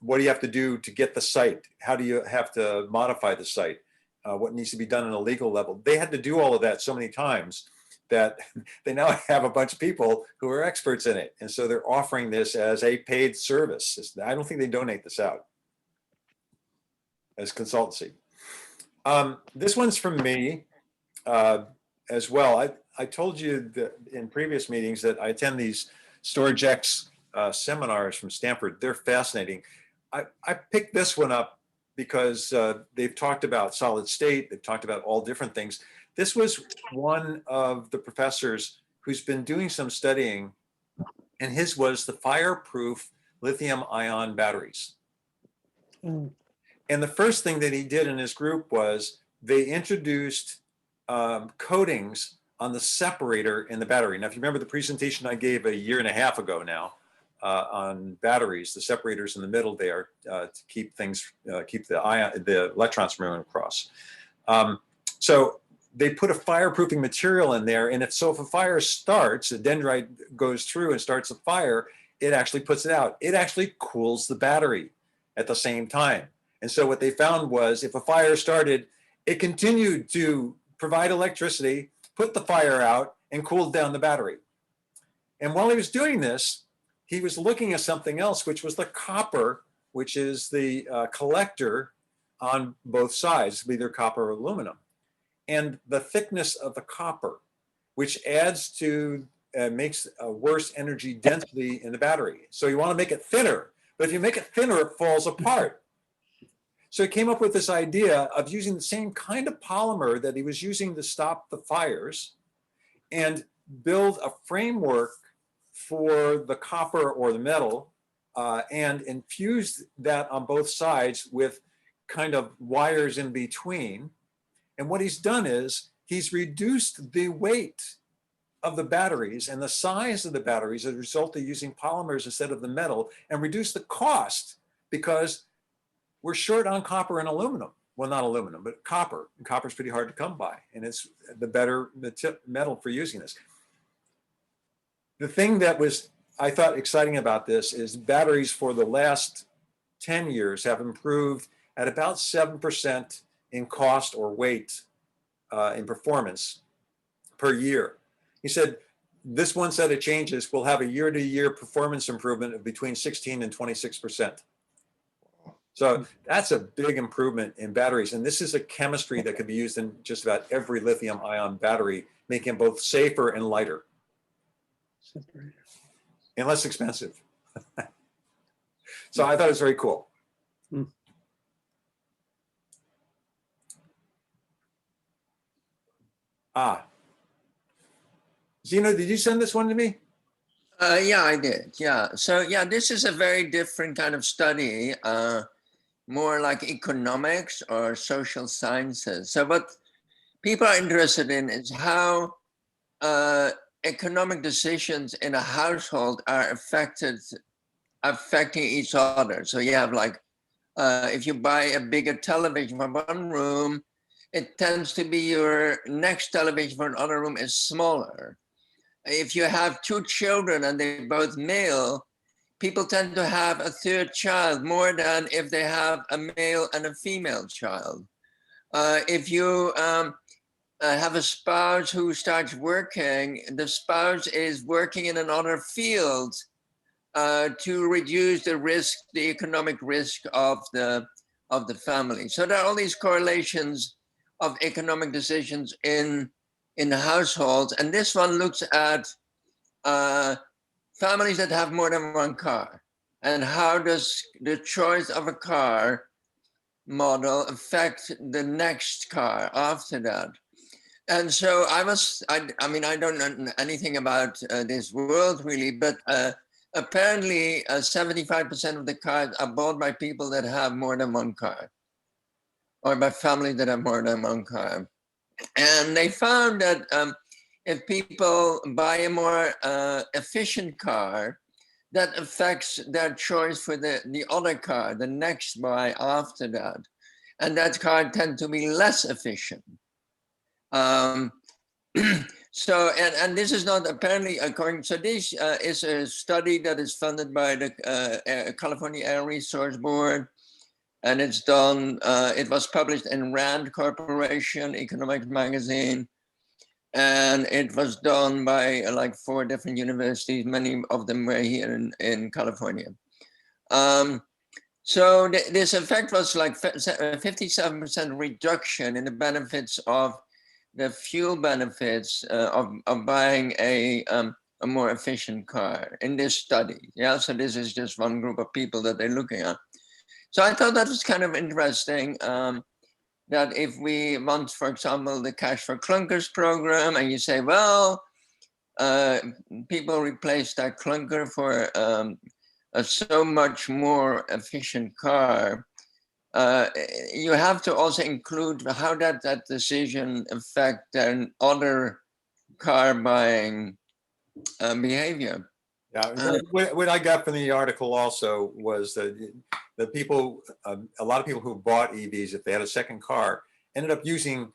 What do you have to do to get the site? How do you have to modify the site? What needs to be done on a legal level? They had to do all of that so many times that they now have a bunch of people who are experts in it. And so they're offering this as a paid service. I don't think they donate this out as consultancy. This one's from me as well. I told you that in previous meetings that I attend these StorageX seminars from Stanford. They're fascinating. I picked this one up because they've talked about solid state. They've talked about all different things. This was one of the professors who's been doing some studying, and his was the fireproof lithium-ion batteries. And the first thing that he did in his group was they introduced coatings on the separator in the battery. Now, if you remember the presentation I gave a year and a half ago now, on batteries, the separators in the middle there to keep things, keep the electrons from moving across. So they put a fireproofing material in there, and if a fire starts, a dendrite goes through and starts a fire, it actually puts it out. It actually cools the battery at the same time. And so what they found was if a fire started, it continued to provide electricity, put the fire out, and cooled down the battery. And while he was doing this, he was looking at something else, which was the copper, which is the collector on both sides, either copper or aluminum. And the thickness of the copper, which adds to, makes a worse energy density in the battery. So you want to make it thinner, but if you make it thinner, it falls apart. So he came up with this idea of using the same kind of polymer that he was using to stop the fires and build a framework for the copper or the metal and infuse that on both sides with kind of wires in between. And what he's done is he's reduced the weight of the batteries and the size of the batteries as a result of using polymers instead of the metal, and reduced the cost because we're short on copper and aluminum. Well, not aluminum, but copper. And copper is pretty hard to come by, and it's the better metal for using this. The thing that was, I thought, exciting about this is batteries for the last 10 years have improved at about 7% in cost or weight in performance per year. He said, this one set of changes will have a year-to-year performance improvement of between 16 and 26%. So that's a big improvement in batteries. And this is a chemistry that could be used in just about every lithium ion battery, making them both safer and lighter. And less expensive. So I thought it was very cool. Zeno, did you send this one to me? Yeah, I did. Yeah. So yeah, this is a very different kind of study, more like economics or social sciences. So what people are interested in is how economic decisions in a household are affecting each other. So you have like, if you buy a bigger television for one room, it tends to be your next television for another room is smaller. If you have two children and they're both male, people tend to have a third child more than if they have a male and a female child. If you have a spouse who starts working, the spouse is working in another field to reduce the risk, the economic risk of the family. So there are all these correlations of economic decisions in the households. And this one looks at families that have more than one car, and how does the choice of a car model affect the next car after that. And so I mean, I don't know anything about this world really, but apparently 75% of the cars are bought by people that have more than one car, or by families that have more than one car. And they found that if people buy a more efficient car, that affects their choice for the other car, the next buy after that. And that car tend to be less efficient. So, and this is not apparently according, so this is a study that is funded by the California Air Resource Board. And it's done, it was published in RAND Corporation, Economics Magazine. And it was done by like 4 different universities, many of them were here in California. So this effect was like 57% reduction in the benefits of the fuel benefits of buying a more efficient car in this study. Yeah, so this is just one group of people that they're looking at. So I thought that was kind of interesting, that if we want, for example, the Cash for Clunkers program, and you say, well, people replace that clunker for a so much more efficient car, you have to also include how that decision affect their other car buying behavior. Yeah, what I got from the article also was that the people, a lot of people who bought EVs, if they had a second car, ended up using,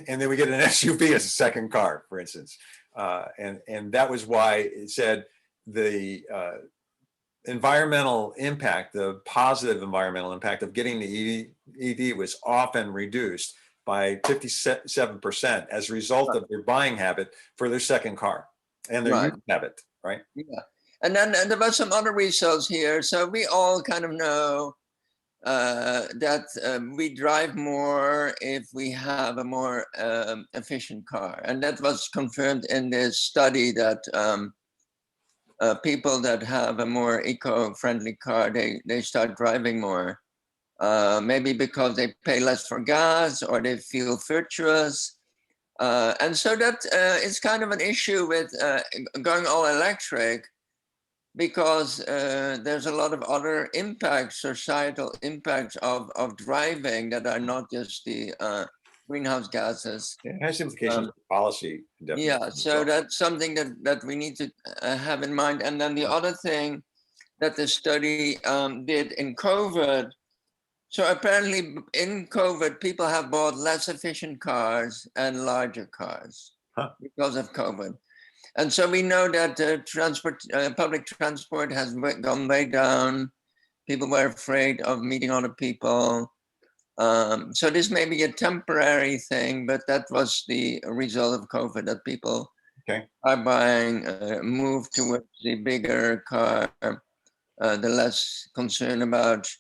and then we get an SUV as a second car, for instance. And that was why it said the environmental impact, the positive environmental impact of getting the EV was often reduced by 57% as a result of their buying habit for their second car and their Right. use habit, right? Yeah. And then there was some other results here. So we all kind of know that we drive more if we have a more efficient car. And that was confirmed in this study that people that have a more eco-friendly car, they start driving more. Maybe because they pay less for gas or they feel virtuous. And so that is kind of an issue with going all electric, because there's a lot of other impacts, societal impacts of driving that are not just the greenhouse gases. It has implications for policy. Definitely. Yeah, so that's something that we need to have in mind. And then the other thing that the study did in COVID, so apparently in COVID, people have bought less efficient cars and larger cars because of COVID. And so we know that public transport has gone way down. People were afraid of meeting other people. So this may be a temporary thing, but that was the result of COVID, that people are buying, move towards the bigger car, the less concern about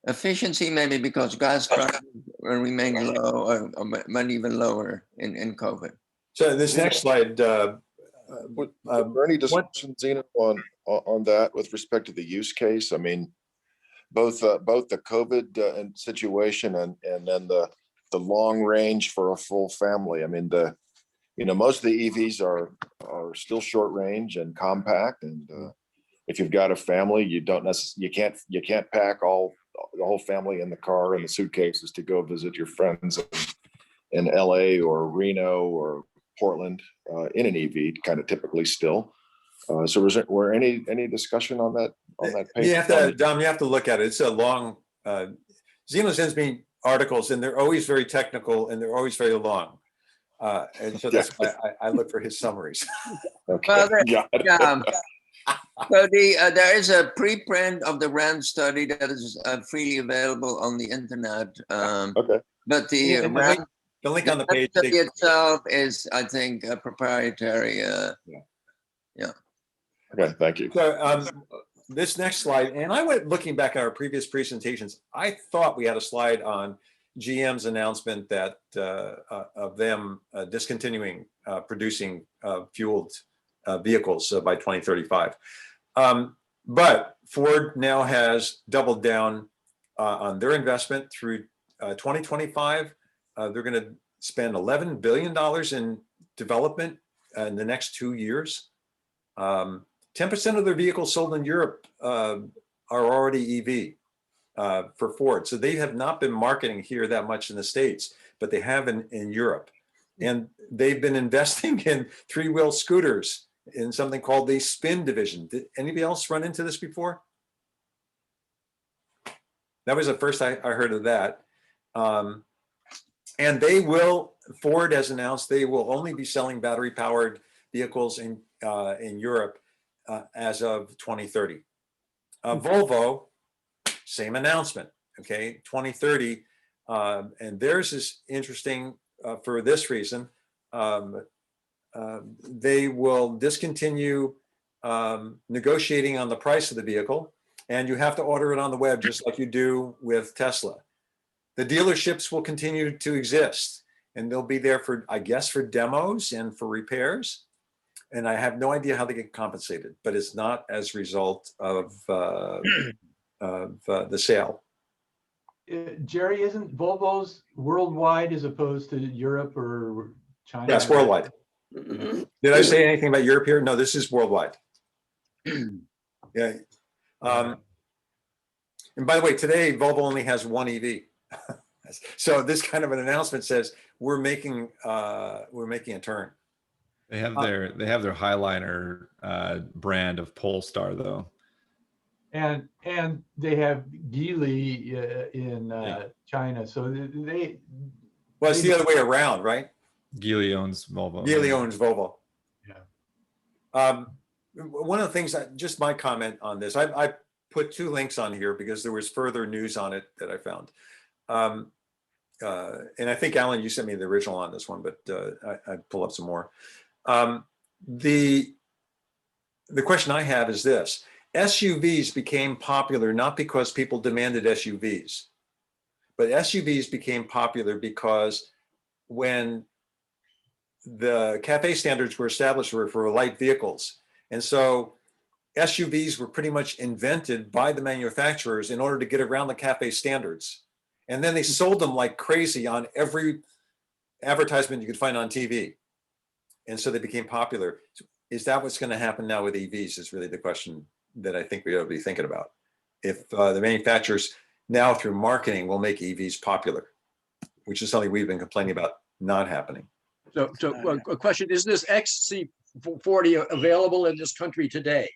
efficiency, maybe because gas prices remained low or went even lower in COVID. So this next slide. Was there any discussion, Zena, on that with respect to the use case? I mean, both the COVID situation and then the long range for a full family. I mean, most of the EVs are still short range and compact, and if you've got a family, you can't pack the whole family in the car and the suitcases to go visit your friends in LA or Reno or Portland in an EV, kind of typically still. So were any discussion on that page? You have to, Dom, you have to look at it. It's a long, Zeno sends me articles and they're always very technical and they're always very long. And so that's why I look for his summaries. Okay. Well, so there is a preprint of the RAND study that is freely available on the internet. Okay. But the RAND the link on the page study itself is, I think, a proprietary. Yeah. Okay, thank you. So this next slide, and I went looking back at our previous presentations, I thought we had a slide on GM's announcement that of them discontinuing producing fueled vehicles by 2035. But Ford now has doubled down on their investment through 2025. They're going to spend $11 billion in development in the next 2 years. 10% of their vehicles sold in Europe are already EV for Ford. So they have not been marketing here that much in the States, but they have in Europe. And they've been investing in three-wheel scooters in something called the Spin division. Did anybody else run into this before? That was the first I heard of that. And Ford has announced they will only be selling battery-powered vehicles in Europe as of 2030. Volvo, same announcement, okay, 2030. And theirs is interesting for this reason. They will discontinue negotiating on the price of the vehicle, and you have to order it on the web just like you do with Tesla. The dealerships will continue to exist, and they'll be there for, I guess, for demos and for repairs. And I have no idea how they get compensated, but it's not as a result of the sale. Jerry, isn't Volvo's worldwide as opposed to Europe or China? Yes, worldwide. Did I say anything about Europe here? No, this is worldwide. Yeah. And by the way, today Volvo only has one EV. So this kind of an announcement says we're making a turn. They have their Highliner brand of Polestar though. And they have Geely in China, so they. Well, it's the other way around, right? Geely owns Volvo. Geely owns Volvo. Yeah. One of the things, just my comment on this, I put 2 links on here because there was further news on it that I found. And I think, Alan, you sent me the original on this one, but I pull up some more. The question I have is this: SUVs became popular not because people demanded SUVs, but SUVs became popular because when the CAFE standards were established were for light vehicles. And so SUVs were pretty much invented by the manufacturers in order to get around the CAFE standards. And then they sold them like crazy on every advertisement you could find on TV. And so they became popular. Is that what's going to happen now with EVs is really the question that I think we ought to be thinking about. If the manufacturers now through marketing will make EVs popular, which is something we've been complaining about not happening. So a question, is this XC40 available in this country today?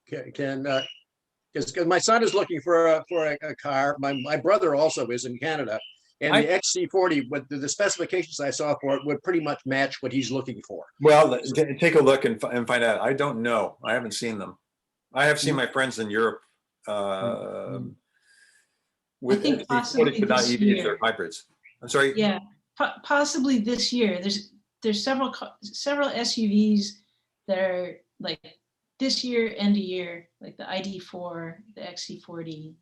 Because my son is looking for a car. My brother also is in Canada, and the XC40, with the specifications I saw for it, would pretty much match what he's looking for. Well, take a look and find out. I don't know. I haven't seen them. I have seen my friends in Europe with XC40s, but not EVs, they're hybrids. I'm sorry. Yeah, possibly this year. There's several SUVs that are like this year, end of year, like the ID4, the XC40,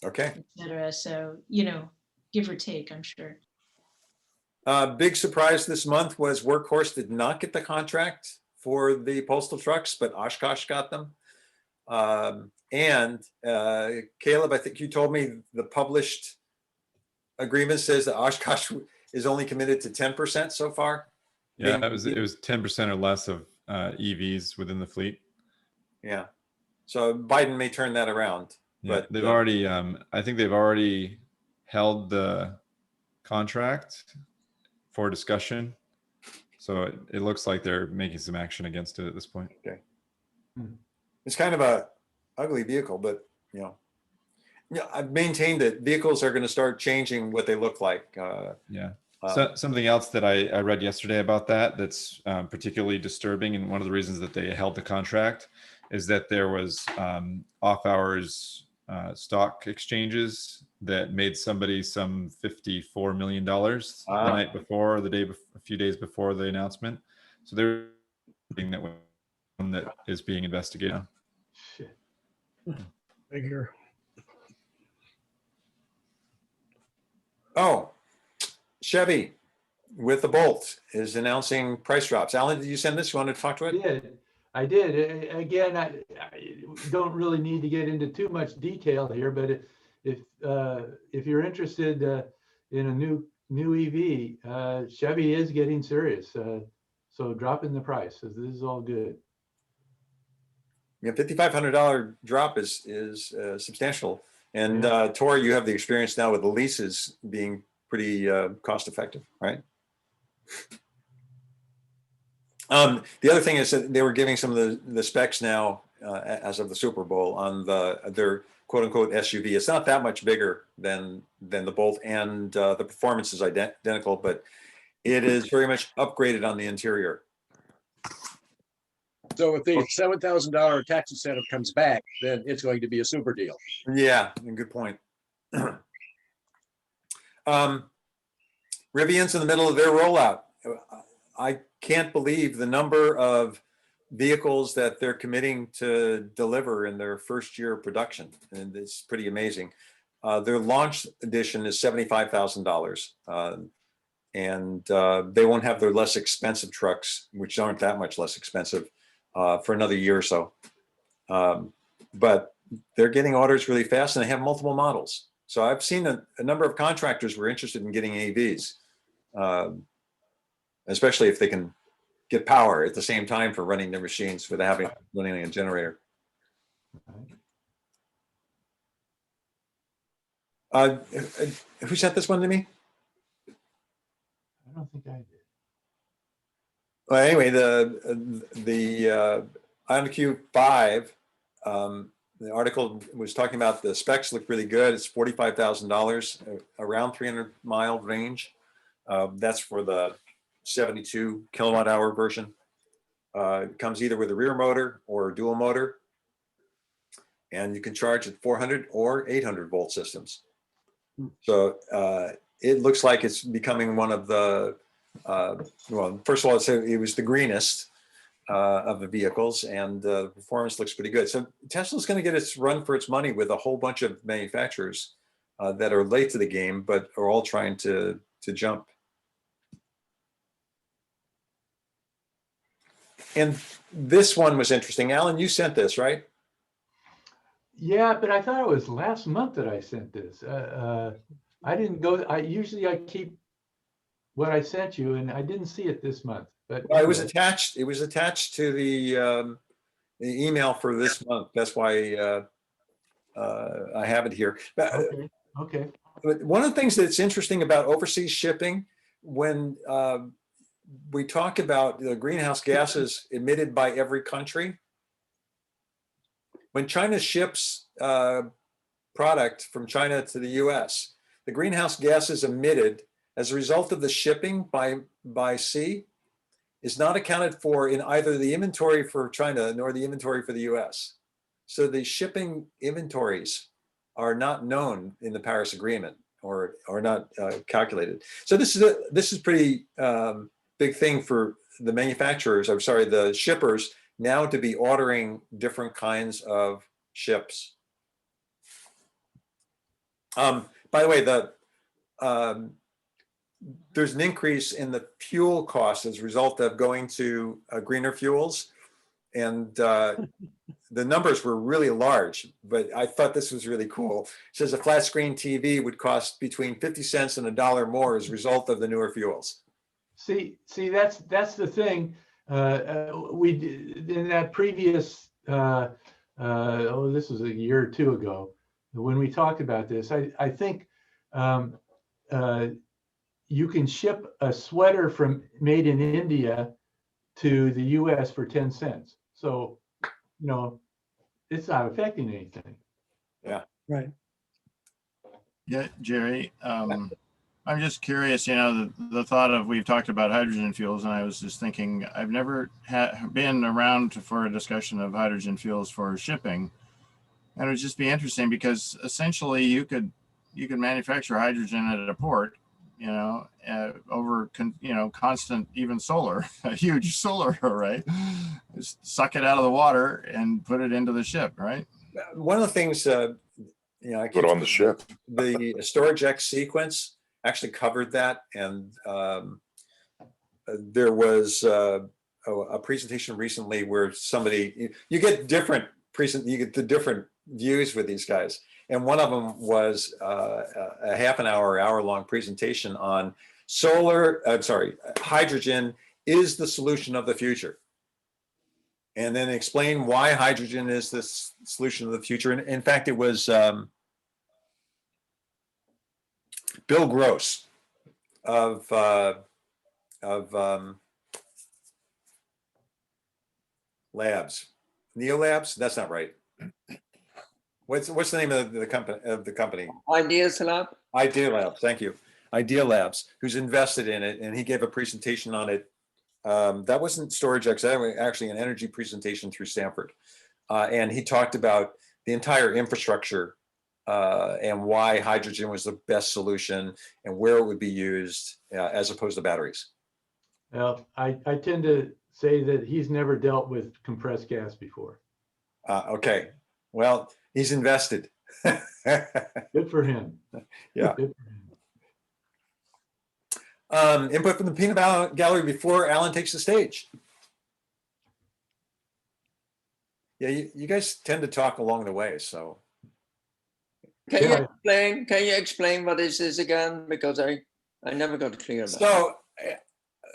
Okay. etc. So, give or take, I'm sure. Big surprise this month was Workhorse did not get the contract for the postal trucks, but Oshkosh got them. And Caleb, I think you told me the published agreement says that Oshkosh is only committed to 10% so far. Yeah, it was 10% or less of EVs within the fleet. Yeah. So Biden may turn that around. Yeah, but they've already, I think they've already held the contract for discussion. So it looks like they're making some action against it at this point. Okay. It's kind of a ugly vehicle, but I've maintained that vehicles are going to start changing what they look like. Yeah. So something else that I read yesterday about that's particularly disturbing, and one of the reasons that they held the contract is that there was off-hours stock exchanges that made somebody some $54 million the night before, or a few days before the announcement. So they're being that is being investigated now. Shit. Figure. Oh, Chevy with the Bolt is announcing price drops. Alan, did you send this? You want to talk to it? I did. Again, I don't really need to get into too much detail here, but if you're interested in a new EV, Chevy is getting serious. So dropping the price. So this is all good. Yeah, $5,500 drop is substantial. And Tor, you have the experience now with the leases being pretty cost effective, right? The other thing is that they were giving some of the specs now as of the Super Bowl on their quote unquote SUV. It's not that much bigger than the Bolt, and the performance is identical, but it is very much upgraded on the interior. So if the $7,000 tax incentive comes back, then it's going to be a super deal. Yeah, good point. Rivian's in the middle of their rollout. I can't believe the number of vehicles that they're committing to deliver in their first year of production, and it's pretty amazing. Their launch edition is $75,000, and they won't have their less expensive trucks, which aren't that much less expensive, for another year or so. But they're getting orders really fast, and they have multiple models. So I've seen a number of contractors were interested in getting AVs, especially if they can get power at the same time for running their machines without running a generator. Who sent this one to me? I don't think I did. Well, anyway, the IonQ 5, the article was talking about the specs look really good. It's $45,000, around 300-mile range. That's for the 72 kilowatt hour version. It comes either with a rear motor or a dual motor. And you can charge at 400 or 800 volt systems. So it looks like it's becoming one of the, well, first of all, I'd say it was the greenest of the vehicles, and the performance looks pretty good. So Tesla's going to get its run for its money with a whole bunch of manufacturers that are late to the game, but are all trying to jump. And this one was interesting. Alan, you sent this, right? Yeah, but I thought it was last month that I sent this. I didn't go, usually I keep what I sent you, and I didn't see it this month. But Well, it was attached. It was attached to the email for this month. That's why I have it here. Okay. Okay. But one of the things that's interesting about overseas shipping, when we talk about the greenhouse gases emitted by every country, when China ships product from China to the US, the greenhouse gases emitted as a result of the shipping by sea is not accounted for in either the inventory for China nor the inventory for the US. So the shipping inventories are not known in the Paris Agreement, or not calculated. So this is pretty big thing for the manufacturers, I'm sorry, the shippers now to be ordering different kinds of ships. By the way, there's an increase in the fuel cost as a result of going to greener fuels. And the numbers were really large, but I thought this was really cool. It says a flat screen TV would cost between 50 cents and $1 more as a result of the newer fuels. See, that's the thing. We in that previous, this was a year or two ago, when we talked about this, I think you can ship a sweater made in India to the US for 10 cents. So, it's not affecting anything. Yeah. Right. Yeah, Jerry, I'm just curious, the thought of, we've talked about hydrogen fuels, and I was just thinking, I've never been around for a discussion of hydrogen fuels for shipping. And it would just be interesting because essentially you could manufacture hydrogen at a port, over, constant, even solar, a huge solar array, just suck it out of the water and put it into the ship, right? One of the things, I Put on the ship. The Storage X sequence actually covered that, and there was a presentation recently where you get the different views with these guys, and one of them was a half an hour-long presentation on hydrogen is the solution of the future, and then explain why hydrogen is the solution of the future. And in fact, it was Bill Gross of Labs, Neolabs. That's not right. What's the name of the company? Ideas Lab. Idea Labs. Thank you. Idea Labs, who's invested in it, and he gave a presentation on it. That wasn't Storage X, that was actually an energy presentation through Stanford, and he talked about the entire infrastructure and why hydrogen was the best solution and where it would be used as opposed to batteries. Well, I tend to say that he's never dealt with compressed gas before. Okay, well, he's invested. Good for him. Yeah. Good for him. Input from the peanut gallery before Alan takes the stage. Yeah, you guys tend to talk along the way, so. Can you explain what this is again? Because I never got clear about it. So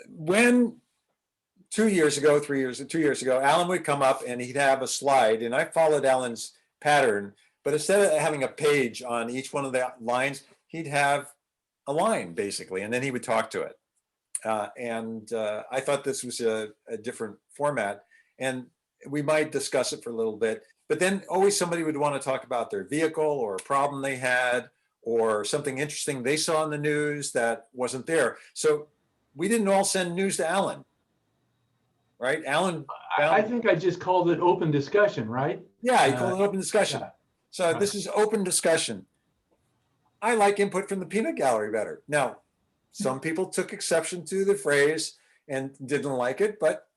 when 2 years ago, 2 years ago, Alan would come up and he'd have a slide, and I followed Alan's pattern, but instead of having a page on each one of the lines, he'd have a line basically, and then he would talk to it. I thought this was a different format, and we might discuss it for a little bit. But then always somebody would want to talk about their vehicle or a problem they had or something interesting they saw in the news that wasn't there. So we didn't all send news to Alan, right? Alan I think I just called it open discussion, right? Yeah, you call it open discussion. Yeah. So this is open discussion. I like input from the peanut gallery better. Now, some people took exception to the phrase and didn't like it, but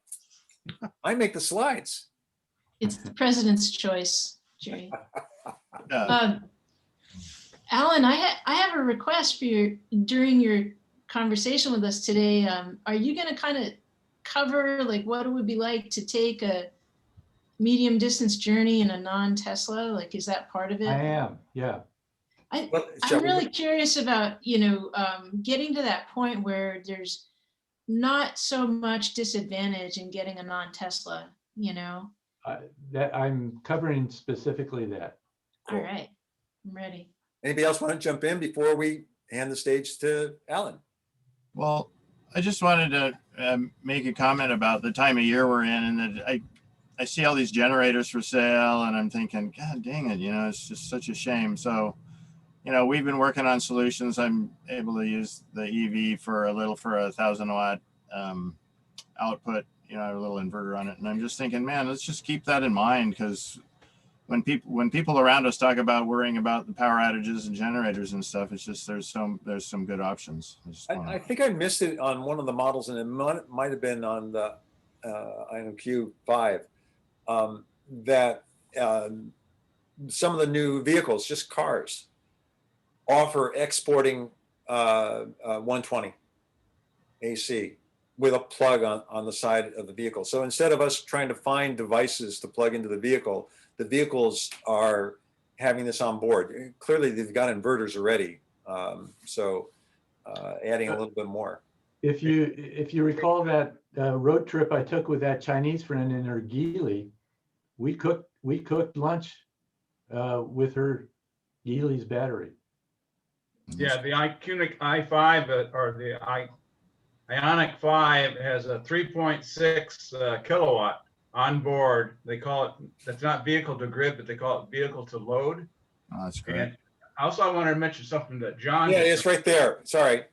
I make the slides. It's the president's choice, Jerry. Yeah. Alan, I have a request for you during your conversation with us today. Are you going to kind of cover like what it would be like to take a medium distance journey in a non-Tesla? Like, is that part of it? I am, yeah. I'm really curious about, getting to that point where there's not so much disadvantage in getting a non-Tesla, That I'm covering specifically that. All right, I'm ready. Anybody else want to jump in before we hand the stage to Alan? Well, I just wanted to make a comment about the time of year we're in, and that I see all these generators for sale, and I'm thinking, God dang it, it's just such a shame. So, we've been working on solutions. I'm able to use the EV for a 1,000-watt output, a little inverter on it. And I'm just thinking, man, let's just keep that in mind, because when people around us talk about worrying about the power outages and generators and stuff, it's just there's some good options. I think I missed it on one of the models, and it might have been on the Q5, that some of the new vehicles, just cars, offer exporting 120 AC with a plug on the side of the vehicle. So instead of us trying to find devices to plug into the vehicles are having this on board. Clearly, they've got inverters already, so adding a little bit more. If you recall that road trip I took with that Chinese friend in her Geely, we cooked lunch with her Geely's battery. Yeah, the Ionic i5 or the Ionic 5 has a 3.6 kilowatt on board. They call it, that's not vehicle to grid, but they call it vehicle to load. Oh, that's great. And also, I wanted to mention something that John. Yeah, it's right there. Sorry.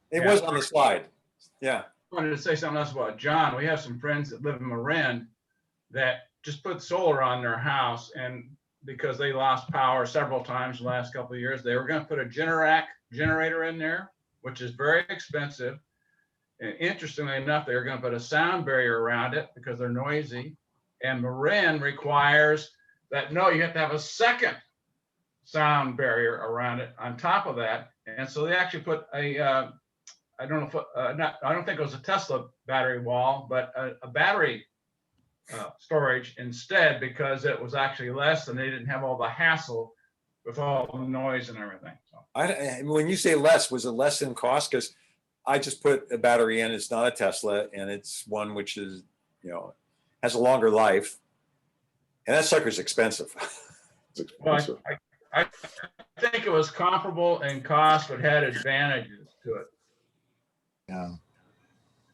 It was on the slide. Yeah. I wanted to say something else about John. We have some friends that live in Marin that just put solar on their house, and because they lost power several times the last couple of years, they were going to put a generator in there, which is very expensive. And interestingly enough, they were going to put a sound barrier around it because they're noisy. And Marin requires that, no, you have to have a second sound barrier around it on top of that. And so they actually put a, I don't think it was a Tesla battery wall, but a battery storage instead, because it was actually less and they didn't have all the hassle with all the noise and everything. So When you say less, was it less in cost? Because I just put a battery in. It's not a Tesla, and it's one which is, has a longer life, and that sucker's expensive. It's expensive. Well, I think it was comparable in cost, but had advantages to it.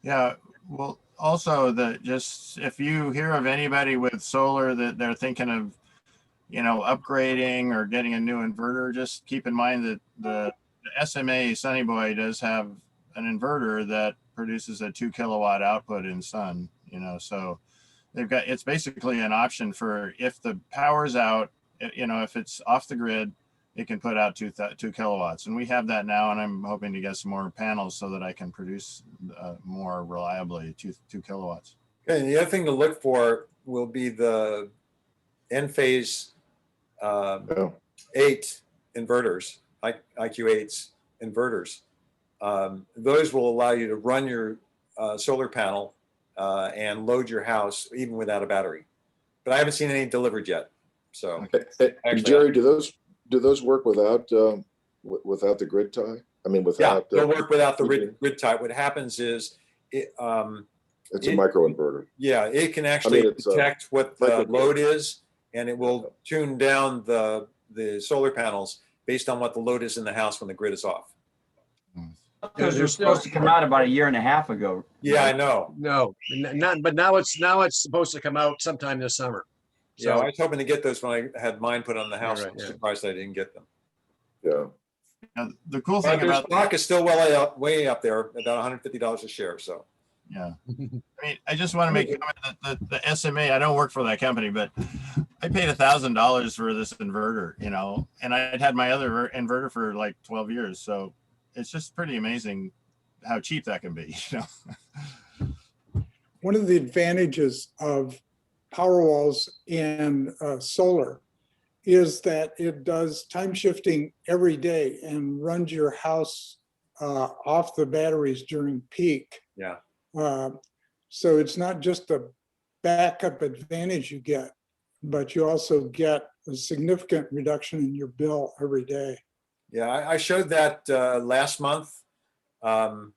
Yeah. Well, also just if you hear of anybody with solar that they're thinking of, upgrading or getting a new inverter, just keep in mind that the SMA Sunny Boy does have an inverter that produces a 2 kilowatt output in sun, so it's basically an option for if the power's out, if it's off the grid, it can put out 2 kilowatts. And we have that now, and I'm hoping to get some more panels so that I can produce more reliably 2 kilowatts. Okay, and the other thing to look for will be the Enphase 8 inverters, IQ8s inverters. Those will allow you to run your solar panel and load your house even without a battery. But I haven't seen any delivered yet. So, and Jerry, do those work without the grid tie? I mean, without they'll work without the grid tie. What happens is it's a microinverter. Yeah, it can actually detect what the load is, and it will tune down the solar panels based on what the load is in the house when the grid is off. Those were supposed to come out about a year and a half ago. Yeah, I know. No, not, but now it's supposed to come out sometime this summer. Yeah, So, I was hoping to get those when I had mine put on the house. Right, I'm yeah. surprised I didn't get them. Yeah. Now, the cool But thing their about stock is still way up there, about $150 a share. So yeah, I mean, I just want to make comment that the SMA. I don't work for that company, but I paid $1,000 for this inverter, you know, and I'd had my other inverter for like 12 years. So it's just pretty amazing how cheap that can be, you know. One of the advantages of Powerwalls and solar is that it does time shifting every day and runs your house off the batteries during peak. yeah, So it's not just a backup advantage you get, but you also get a significant reduction in your bill every day. yeah, I showed that last month in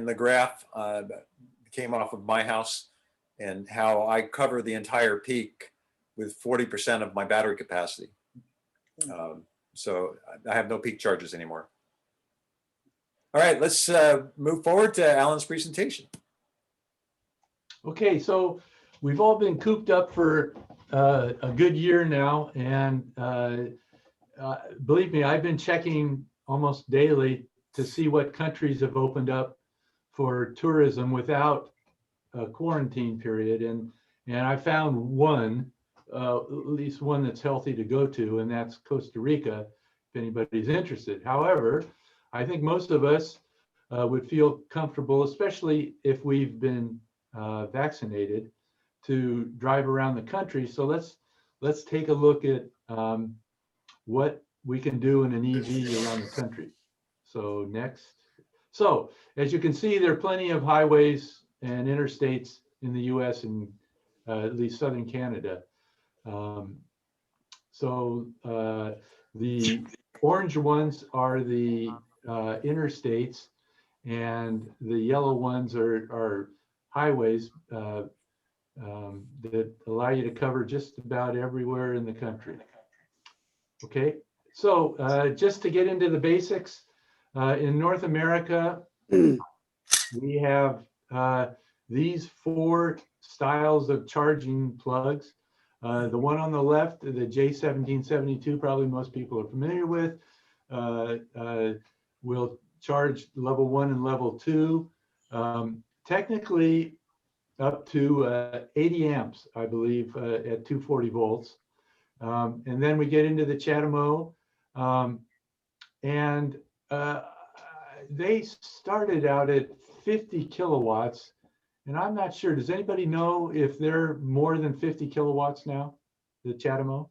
the graph that came off of my house, and how I cover the entire peak with 40% of my battery capacity. So I have no peak charges anymore. All right, let's move forward to Alan's presentation. Okay, so we've all been cooped up for a good year now, and believe me, I've been checking almost daily to see what countries have opened up for tourism without a quarantine period, and I found one, at least one that's healthy to go to, and that's Costa Rica, if anybody's interested. However, I think most of us would feel comfortable, especially if we've been vaccinated, to drive around the country. So let's take a look at what we can do in an EV around the country. So next. So as you can see, there are plenty of highways and interstates in the US and at least southern Canada. The orange ones are the interstates, and the yellow ones are highways that allow you to cover just about everywhere in the country. Okay, so just to get into the basics, in North America, we have these four styles of charging plugs. The one on the left, the J1772, probably most people are familiar with, will charge level 1 and level 2. Technically up to 80 amps, I believe, at 240 volts. And then we get into the CHAdeMO, and they started out at 50 kilowatts, and I'm not sure. Does anybody know if they're more than 50 kilowatts now, the CHAdeMO?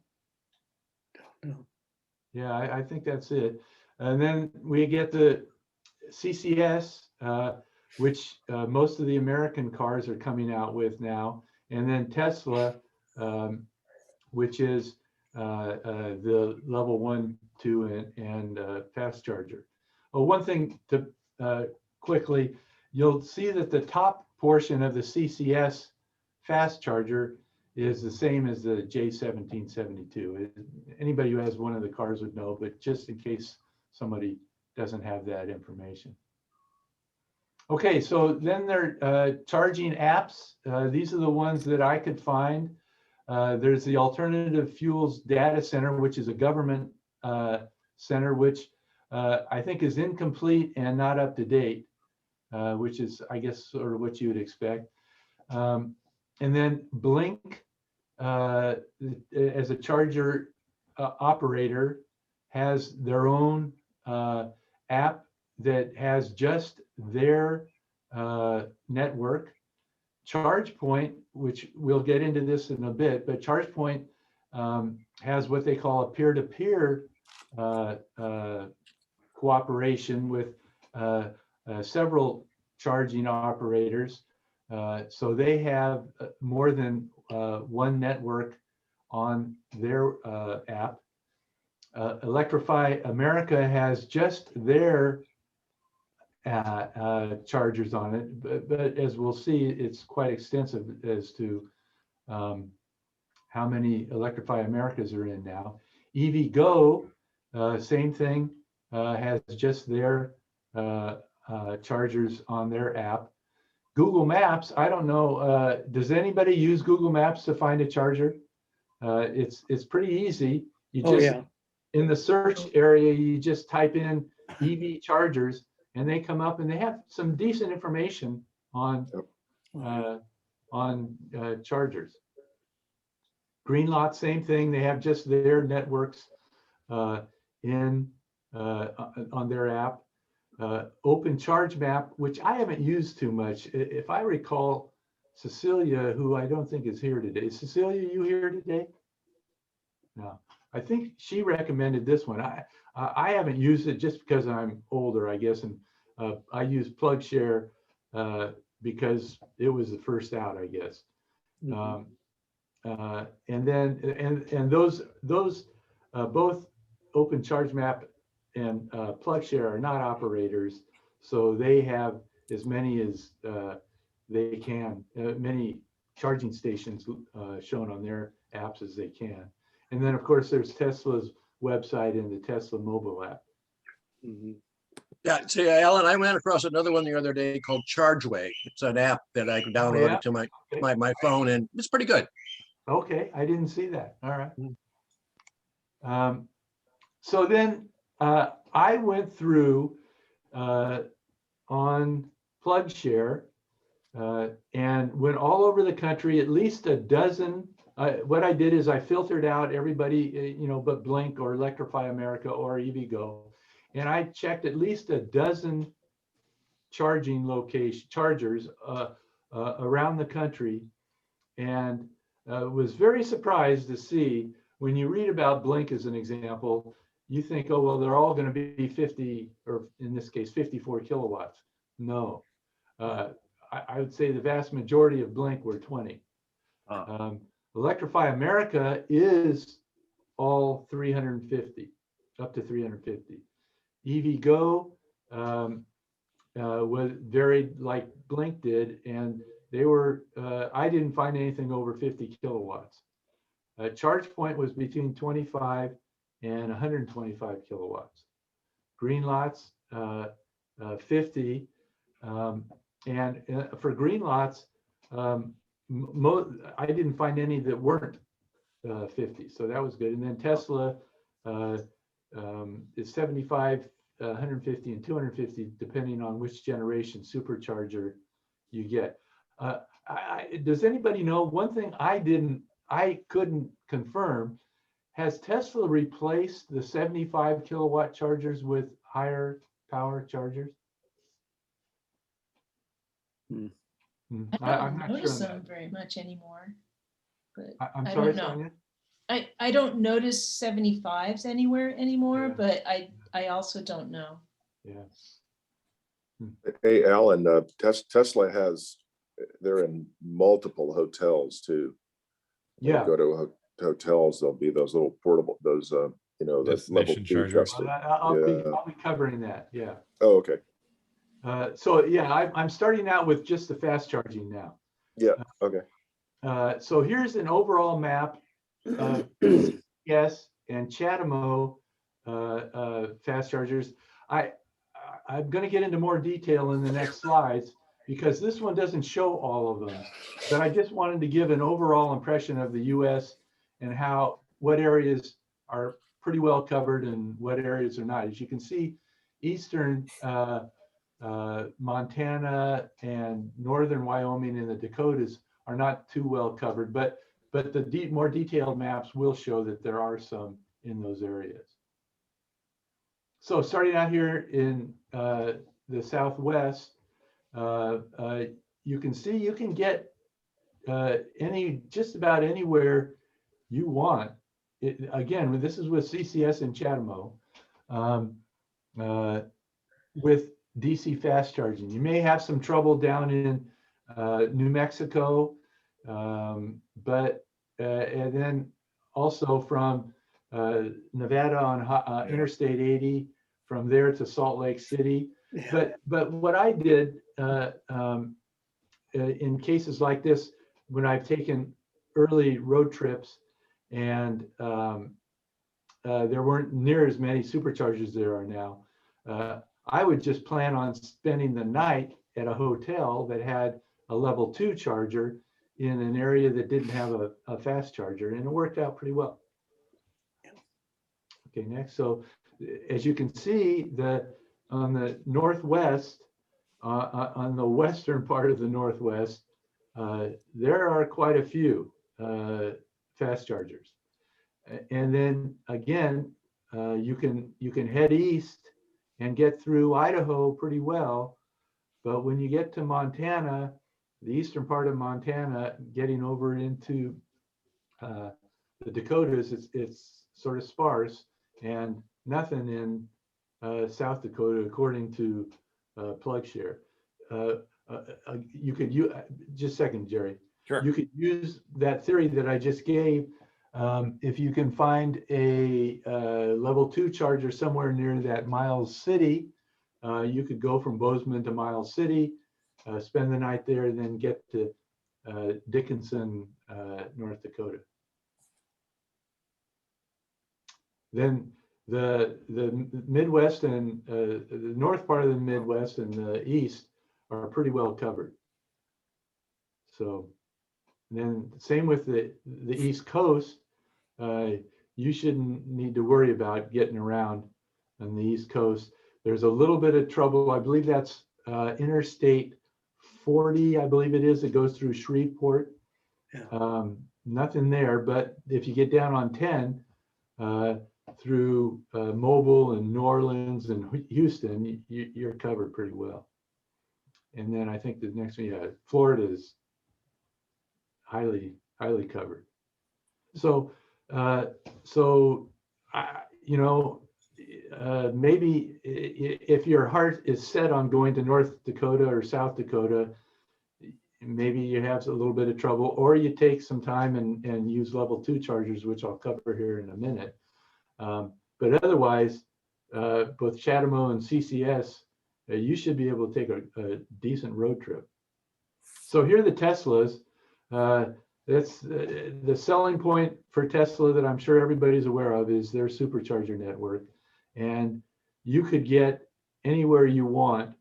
No. Yeah, I think that's it. And then we get the CCS, which most of the American cars are coming out with now, and then Tesla, which is the level 1, 2, and fast charger. Oh, one thing to quickly, you'll see that the top portion of the CCS fast charger is the same as the J1772. Anybody who has one of the cars would know, but just in case somebody doesn't have that information. Okay, so then they're charging apps. These are the ones that I could find. There's the Alternative Fuels Data Center, which is a government center, which I think is incomplete and not up to date, which is, I guess, sort of what you would expect. And then Blink, as a charger operator, has their own app that has just their network. ChargePoint, which we'll get into this in a bit, but ChargePoint has what they call a peer-to-peer cooperation with several charging operators. So they have more than one network on their app. Electrify America has just their chargers on it, but as we'll see, it's quite extensive as to how many Electrify Americas are in now. EVgo, same thing, has just their chargers on their app. Google Maps, I don't know, does anybody use Google Maps to find a charger? It's pretty easy. You Oh, just, yeah. in the search area, you just type in EV chargers and they come up and they have some decent information on chargers. Greenlots, same thing. They have just their networks on their app. Open Charge Map, which I haven't used too much. If I recall, Cecilia, who I don't think is here today. Cecilia, you here today? No, I think she recommended this one. I haven't used it just because I'm older, I guess, and I use PlugShare because it was the first out, I guess. And then those both Open Charge Map and PlugShare are not operators, so they have as many as they can, many charging stations shown on their apps as they can. And then of course there's Tesla's website and the Tesla mobile app. Yeah, see, Alan, I ran across another one the other day called ChargeWay. It's an app that I can download to my phone, and it's pretty good. Okay, I didn't see that. All right. So then I went through on PlugShare and went all over the country, at least a dozen. What I did is I filtered out everybody, but Blink or Electrify America or EVgo. And I checked at least a dozen charging chargers around the country, and was very surprised to see when you read about Blink as an example, you think, oh, well, they're all going to be 50, or in this case, 54 kilowatts. No, I would say the vast majority of Blink were 20. Electrify America is all 350, up to 350. EVgo was very like Blink did, and they were, I didn't find anything over 50 kilowatts. ChargePoint was between 25 and 125 kilowatts. Greenlots, 50. And for Greenlots, I didn't find any that weren't 50, so that was good. And then Tesla is 75, 150, and 250, depending on which generation supercharger you get. Does anybody know one thing I couldn't confirm? Has Tesla replaced the 75 kilowatt chargers with higher power chargers? I I'm don't not notice sure them very much anymore, but I'm I sorry, don't know. Sonia? I don't notice 75s anywhere anymore, but I also don't know. Yeah. Hey, Alan, Tesla they're in multiple hotels too. When you go to hotels, there'll be those little portable, those, the level Destination 2 chargers. testing. I'll be covering that, yeah. Oh, okay. So yeah, I'm starting out with just the fast charging now. Yeah, okay. So here's an overall map of yes and Chatamo fast chargers. I'm going to get into more detail in the next slides because this one doesn't show all of them, but I just wanted to give an overall impression of the US and what areas are pretty well covered and what areas are not. As you can see, eastern Montana and northern Wyoming and the Dakotas are not too well covered, but the more detailed maps will show that there are some in those areas. So starting out here in the Southwest, you can see you can get just about anywhere you want. Again, this is with CCS and Chatamo, with DC fast charging. You may have some trouble down in New Mexico, but and then also from Nevada on Interstate 80, from there to Salt Lake City. But what I did in cases like this, when I've taken early road trips and there weren't near as many superchargers there are now, I would just plan on spending the night at a hotel that had a level 2 charger in an area that didn't have a fast charger, and it worked out pretty well. Okay, next. So as you can see, on the northwest, on the western part of the northwest, there are quite a few fast chargers. And then again, you can head east and get through Idaho pretty well. But when you get to Montana, the eastern part of Montana, getting over into the Dakotas, it's sort of sparse, and nothing in South Dakota, according to PlugShare. You could use, just a second, Jerry. Sure. You could use that theory that I just gave. If you can find a level 2 charger somewhere near that Miles City, you could go from Bozeman to Miles City, spend the night there, and then get to Dickinson, North Dakota. Then the Midwest and the north part of the Midwest and the East are pretty well covered. So then same with the East Coast, you shouldn't need to worry about getting around on the East Coast. There's a little bit of trouble. I believe that's Interstate 40, I believe it is. It goes through Shreveport. Yeah. Nothing there, but if you get down on 10 through Mobile and New Orleans and Houston, you're covered pretty well. And then I think the next one, yeah, Florida is highly covered. So, you know, maybe if your heart is set on going to North Dakota or South Dakota, maybe you have a little bit of trouble, or you take some time and use level 2 chargers, which I'll cover here in a minute. But otherwise, both CHAdeMO and CCS, you should be able to take a decent road trip. So here are the Teslas. That's the selling point for Tesla that I'm sure everybody's aware of is their supercharger network. And you could get anywhere you want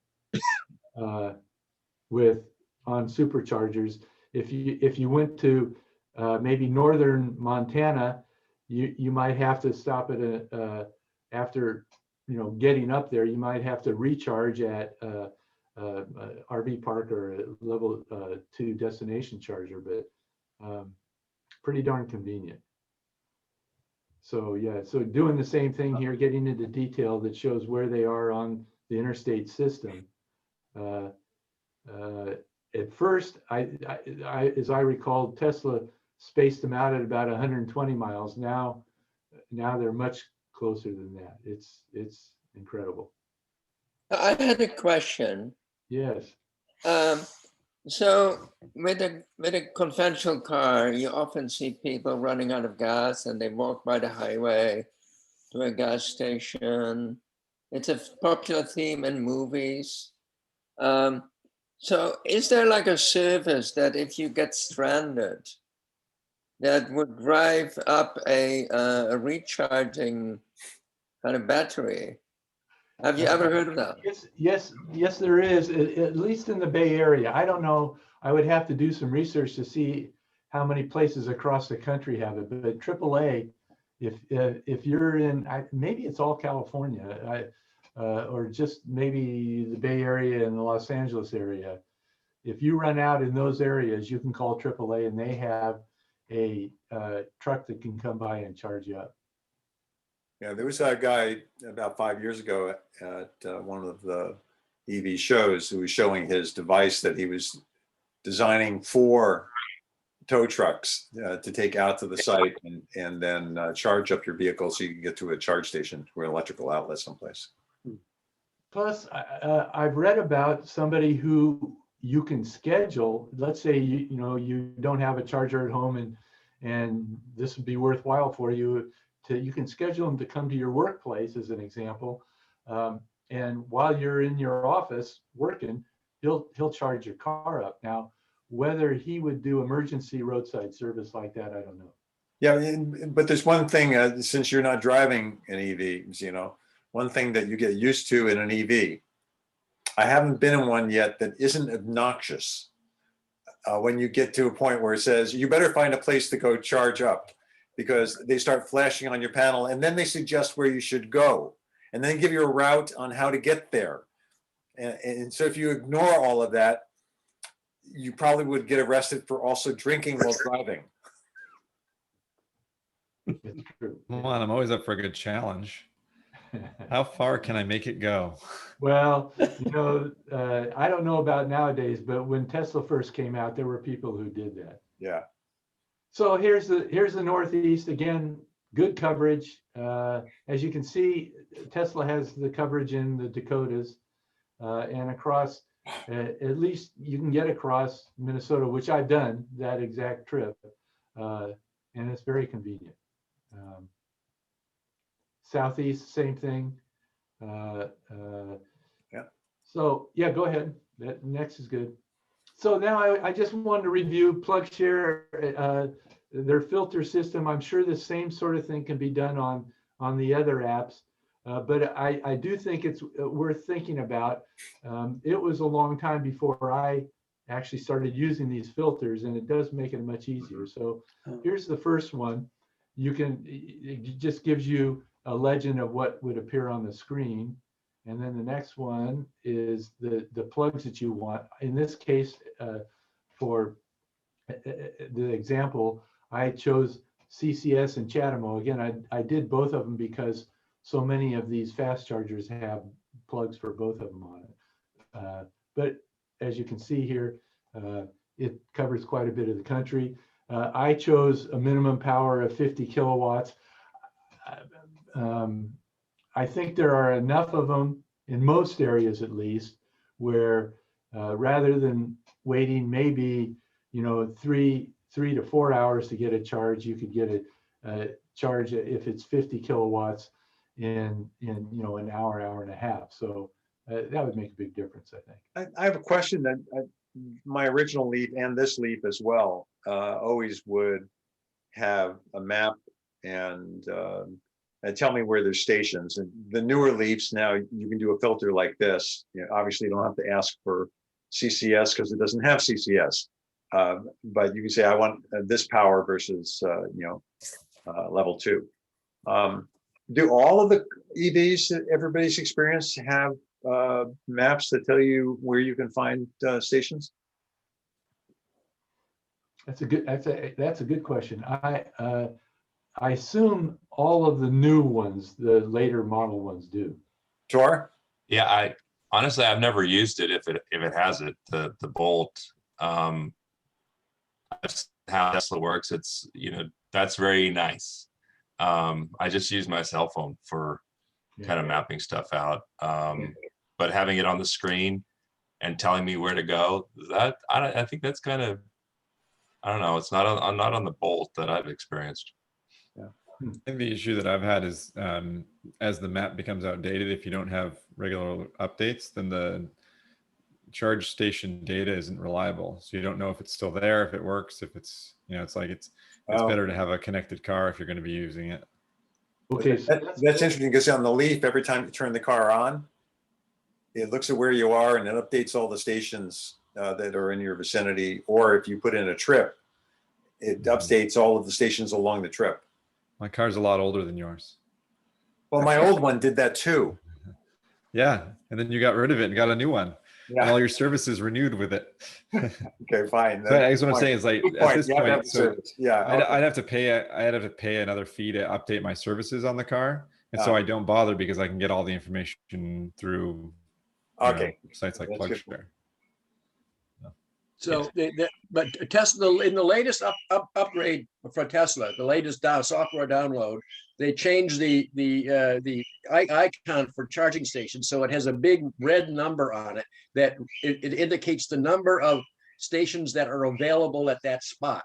on superchargers. If you went to maybe northern Montana, you might have to stop at after getting up there, you might have to recharge at RV park or a level 2 destination charger, but pretty darn convenient. So yeah, so doing the same thing here, getting into detail that shows where they are on the interstate system. At first, as I recall, Tesla spaced them out at about 120 miles. Now they're much closer than that. It's incredible. I had a question. Yes. So with a conventional car, you often see people running out of gas and they walk by the highway to a gas station. It's a popular theme in movies. So is there like a service that if you get stranded, that would drive up a recharging kind of battery? Have you ever heard of that? Yes, there is, at least in the Bay Area. I don't know. I would have to do some research to see how many places across the country have it. But AAA, if you're in, maybe it's all California, or just maybe the Bay Area and the Los Angeles area. If you run out in those areas, you can call AAA and they have a truck that can come by and charge you up. Yeah, there was a guy about 5 years ago at one of the EV shows who was showing his device that he was designing for tow trucks to take out to the site and then charge up your vehicle so you can get to a charge station or an electrical outlet someplace. Plus, I've read about somebody who you can schedule. Let's say you don't have a charger at home and this would be worthwhile for you. You can schedule them to come to your workplace, as an example, and while you're in your office working, he'll charge your car up. Now, whether he would do emergency roadside service like that, I don't know. Yeah, but there's one thing, since you're not driving an EV, one thing that you get used to in an EV. I haven't been in one yet that isn't obnoxious. When you get to a point where it says, you better find a place to go charge up, because they start flashing on your panel and then they suggest where you should go. And then give you a route on how to get there. And so if you ignore all of that, you probably would get arrested for also drinking while driving. Come on, I'm always up for a good challenge. How far can I make it go? Well, you know, I don't know about nowadays, but when Tesla first came out, there were people who did that. Yeah. So here's the Northeast again. Good coverage. As you can see, Tesla has the coverage in the Dakotas and across. At least you can get across Minnesota, which I've done that exact trip, and it's very convenient. Southeast, same thing. Yeah. So yeah, go ahead. That next is good. So now I just wanted to review PlugShare, their filter system. I'm sure the same sort of thing can be done on the other apps, but I do think it's worth thinking about. It was a long time before I actually started using these filters, and it does make it much easier. So here's the first one. It just gives you a legend of what would appear on the screen. And then the next one is the plugs that you want. In this case, for the example, I chose CCS and Chatamo. Again, I did both of them because so many of these fast chargers have plugs for both of them on it. But as you can see here, it covers quite a bit of the country. I chose a minimum power of 50 kilowatts. I think there are enough of them in most areas, at least, where rather than waiting maybe 3 to 4 hours to get a charge, you could get a charge if it's 50 kilowatts in an hour and a half. So that would make a big difference, I think. I have a question that my original Leaf and this Leaf as well always would have a map and tell me where there's stations. And the newer Leafs now, you can do a filter like this. Obviously, you don't have to ask for CCS because it doesn't have CCS. But you can say, I want this power versus level 2. Do all of the EVs that everybody's experienced have maps that tell you where you can find stations? That's a good question. I assume all of the new ones, the later model ones, do. Sure. Yeah, honestly I've never used it if it has it, the Bolt. How Tesla works, it's that's very nice. I just use my cell phone for kind of mapping stuff out. But having it on the screen and telling me where to go, I think that's kind of, I don't know, it's not on the Bolt that I've experienced. I think the issue that I've had is as the map becomes outdated, if you don't have regular updates, then the charge station data isn't reliable. So you don't know if it's still there, if it works, if it's, it's like it's better to have a connected car if you're going to be using it. Okay, that's interesting because on the Leaf, every time you turn the car on, it looks at where you are and it updates all the stations that are in your vicinity. Or if you put in a trip, it updates all of the stations along the trip. My car's a lot older than yours. Well, my old one did that too. Yeah, and then you got rid of it and got a new one. Yeah. And all your services renewed with it. Okay, fine. So I guess what I'm saying is like at this point, so yeah, I'd have to pay another fee to update my services on the car, and so I don't bother because I can get all the information through sites like PlugShare. So, but Tesla in the latest upgrade for Tesla, the latest software download, they changed the icon for charging stations, so it has a big red number on it that it indicates the number of stations that are available at that spot.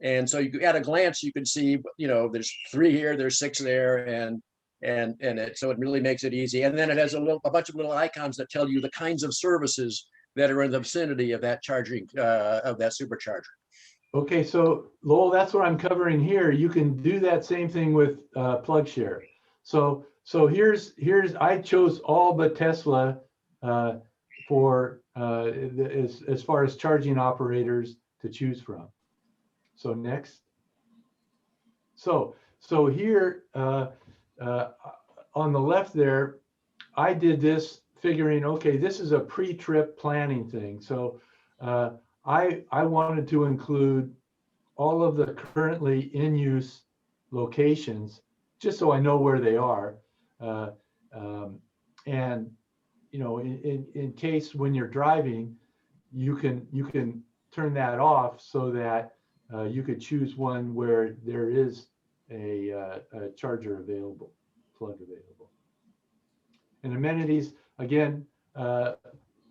And so you at a glance you can see, there's 3 here, there's 6 there, and so it really makes it easy. And then it has a bunch of little icons that tell you the kinds of services that are in the vicinity of that charging of that supercharger. Okay, so Lowell, that's what I'm covering here. You can do that same thing with PlugShare. So so here's I chose all but Tesla for as far as charging operators to choose from. So next. So here on the left there, I did this figuring, okay, this is a pre-trip planning thing. So I wanted to include all of the currently in use locations, just so I know where they are. And you know, in case when you're driving, you can turn that off so that you could choose one where there is a charger available, plug available. And amenities, again,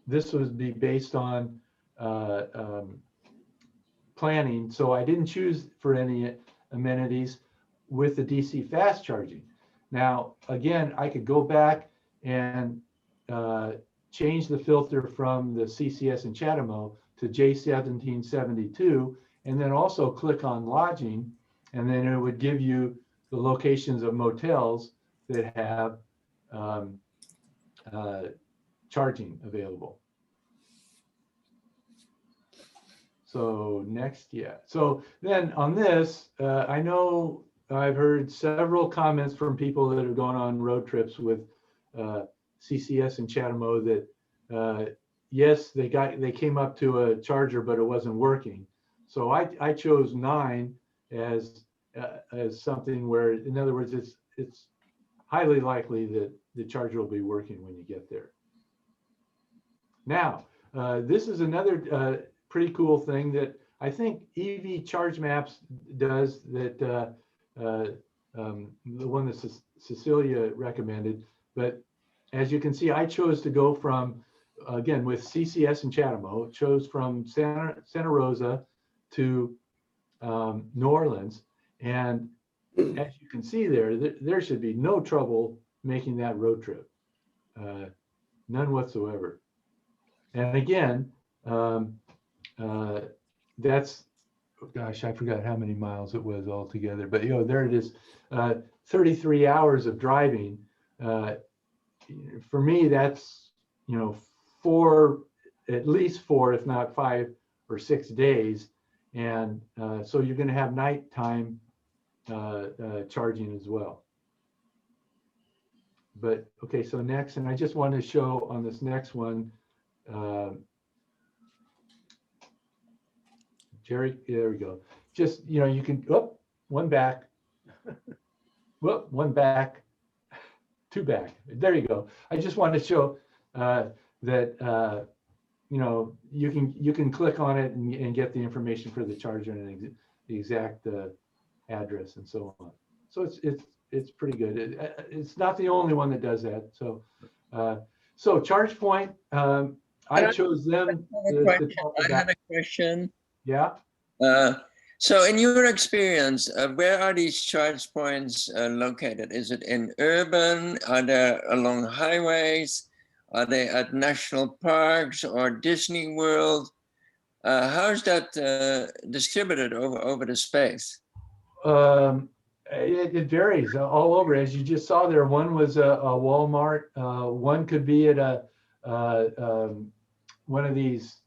this would be based on planning. So I didn't choose for any amenities with the DC fast charging. Now, again, I could go back and change the filter from the CCS and Chatamo to J1772, and then also click on lodging, and then it would give you the locations of motels that have charging available. So next, yeah. So then on this, I know I've heard several comments from people that have gone on road trips with CCS and Chatamo that yes, they came up to a charger, but it wasn't working. So I chose 9 as something where, in other words, it's highly likely that the charger will be working when you get there. Now, this is another pretty cool thing that I think EV Charge Maps does, that the one that Cecilia recommended. But as you can see, I chose to go from, again, with CCS and Chatamo, chose from Santa Rosa to New Orleans. And as you can see there should be no trouble making that road trip, none whatsoever. And again, that's, gosh, I forgot how many miles it was altogether, but you know, there it is, 33 hours of driving. For me, that's, you know, at least 4, if not 5 or 6 days. And so you're going to have nighttime charging as well. But okay, so next, and I just want to show on this next one, Jerry, there we go. Just, you know, you can, oh, one back, whoop, one back, 2 back. There you go. I just wanted to show that, you know, you can click on it and get the information for the charger and the exact address and so on. So it's pretty good. It's not the only one that does that. So so ChargePoint, I chose them. I had a question. Yeah. So in your experience, where are these charge points located? Is it in urban? Are they along highways? Are they at national parks or Disney World? How is that distributed over the space? It varies all over. As you just saw there, one was a Walmart. One could be at a one of these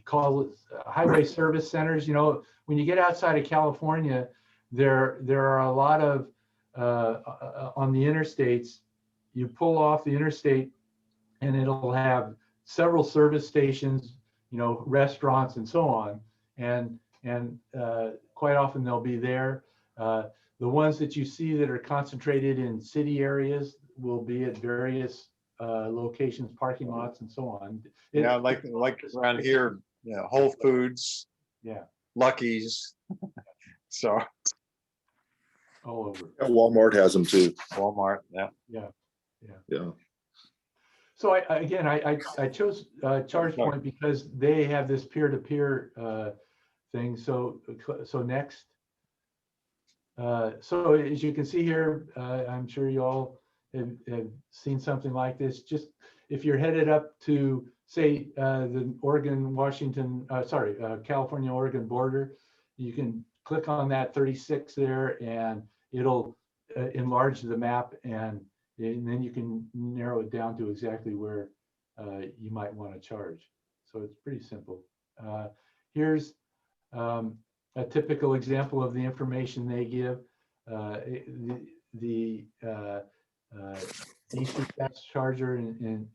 call it highway service centers. You know, when you get outside of California, there are a lot of on the interstates. You pull off the interstate, and it'll have several service stations, you know, restaurants and so on, and quite often they'll be there. The ones that you see that are concentrated in city areas will be at various locations, parking lots, and so on. Yeah, like around here, you know, Whole Foods, yeah, Lucky's, so all over. Yeah, Walmart has them too. Walmart, yeah. Yeah. So I chose ChargePoint because they have this peer-to-peer thing. So next. So as you can see here, I'm sure you all have seen something like this. Just if you're headed up to, say, the California-Oregon border, you can click on that 36 there, and it'll enlarge the map, and then you can narrow it down to exactly where you might want to charge. So it's pretty simple. Here's a typical example of the information they give. The DC fast charger in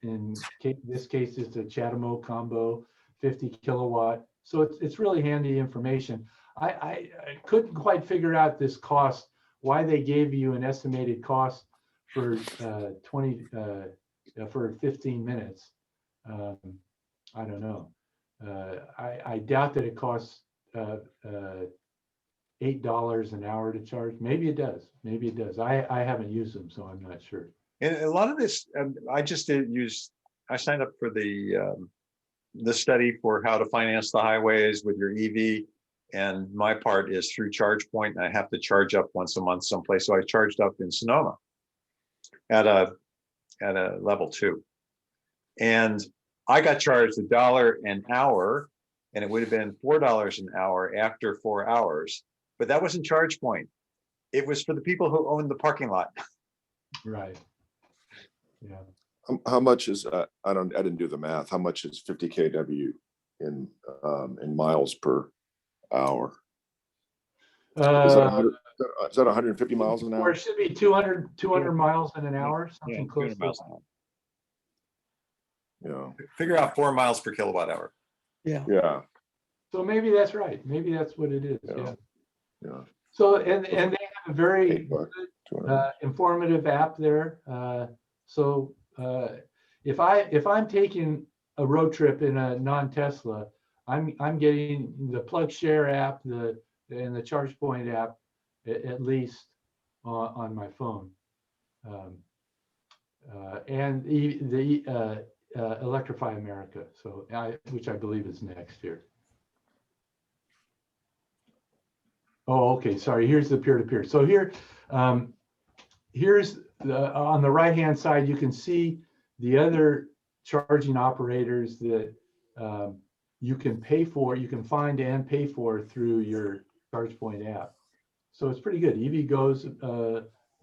this case is the Chatamo combo, 50 kilowatt. So it's really handy information. I couldn't quite figure out this cost, why they gave you an estimated cost for for 15 minutes. I don't know. I doubt that it costs $8 an hour to charge. Maybe it does. Maybe it does. I haven't used them, so I'm not sure. And a lot of this, I just did use, I signed up for the study for how to finance the highways with your EV. And my part is through ChargePoint, and I have to charge up once a month someplace. So I charged up in Sonoma at a level 2. And I got charged $1 an hour, and it would have been $4 an hour after 4 hours. But that wasn't ChargePoint. It was for the people who owned the parking lot. Right. Yeah. How much is I didn't do the math. How much is 50 kW in miles per hour? Is that 150 miles an Or hour? it should be 200 miles in an hour, something close to that. Yeah. Figure out 4 miles per kilowatt hour. Yeah. Yeah. So maybe that's right. Maybe that's what it is. Yeah. Yeah. So and they have a very good, informative app there. So if I'm taking a road trip in a non-Tesla, I'm getting the Plug Share app, and the ChargePoint app at least on my phone, and the Electrify America. So which I believe is next here. Oh, okay. Sorry. Here's the peer-to-peer. So here, here's on the right-hand side, you can see the other charging operators that you can pay for, you can find and pay for through your ChargePoint app. So it's pretty good. EVgo's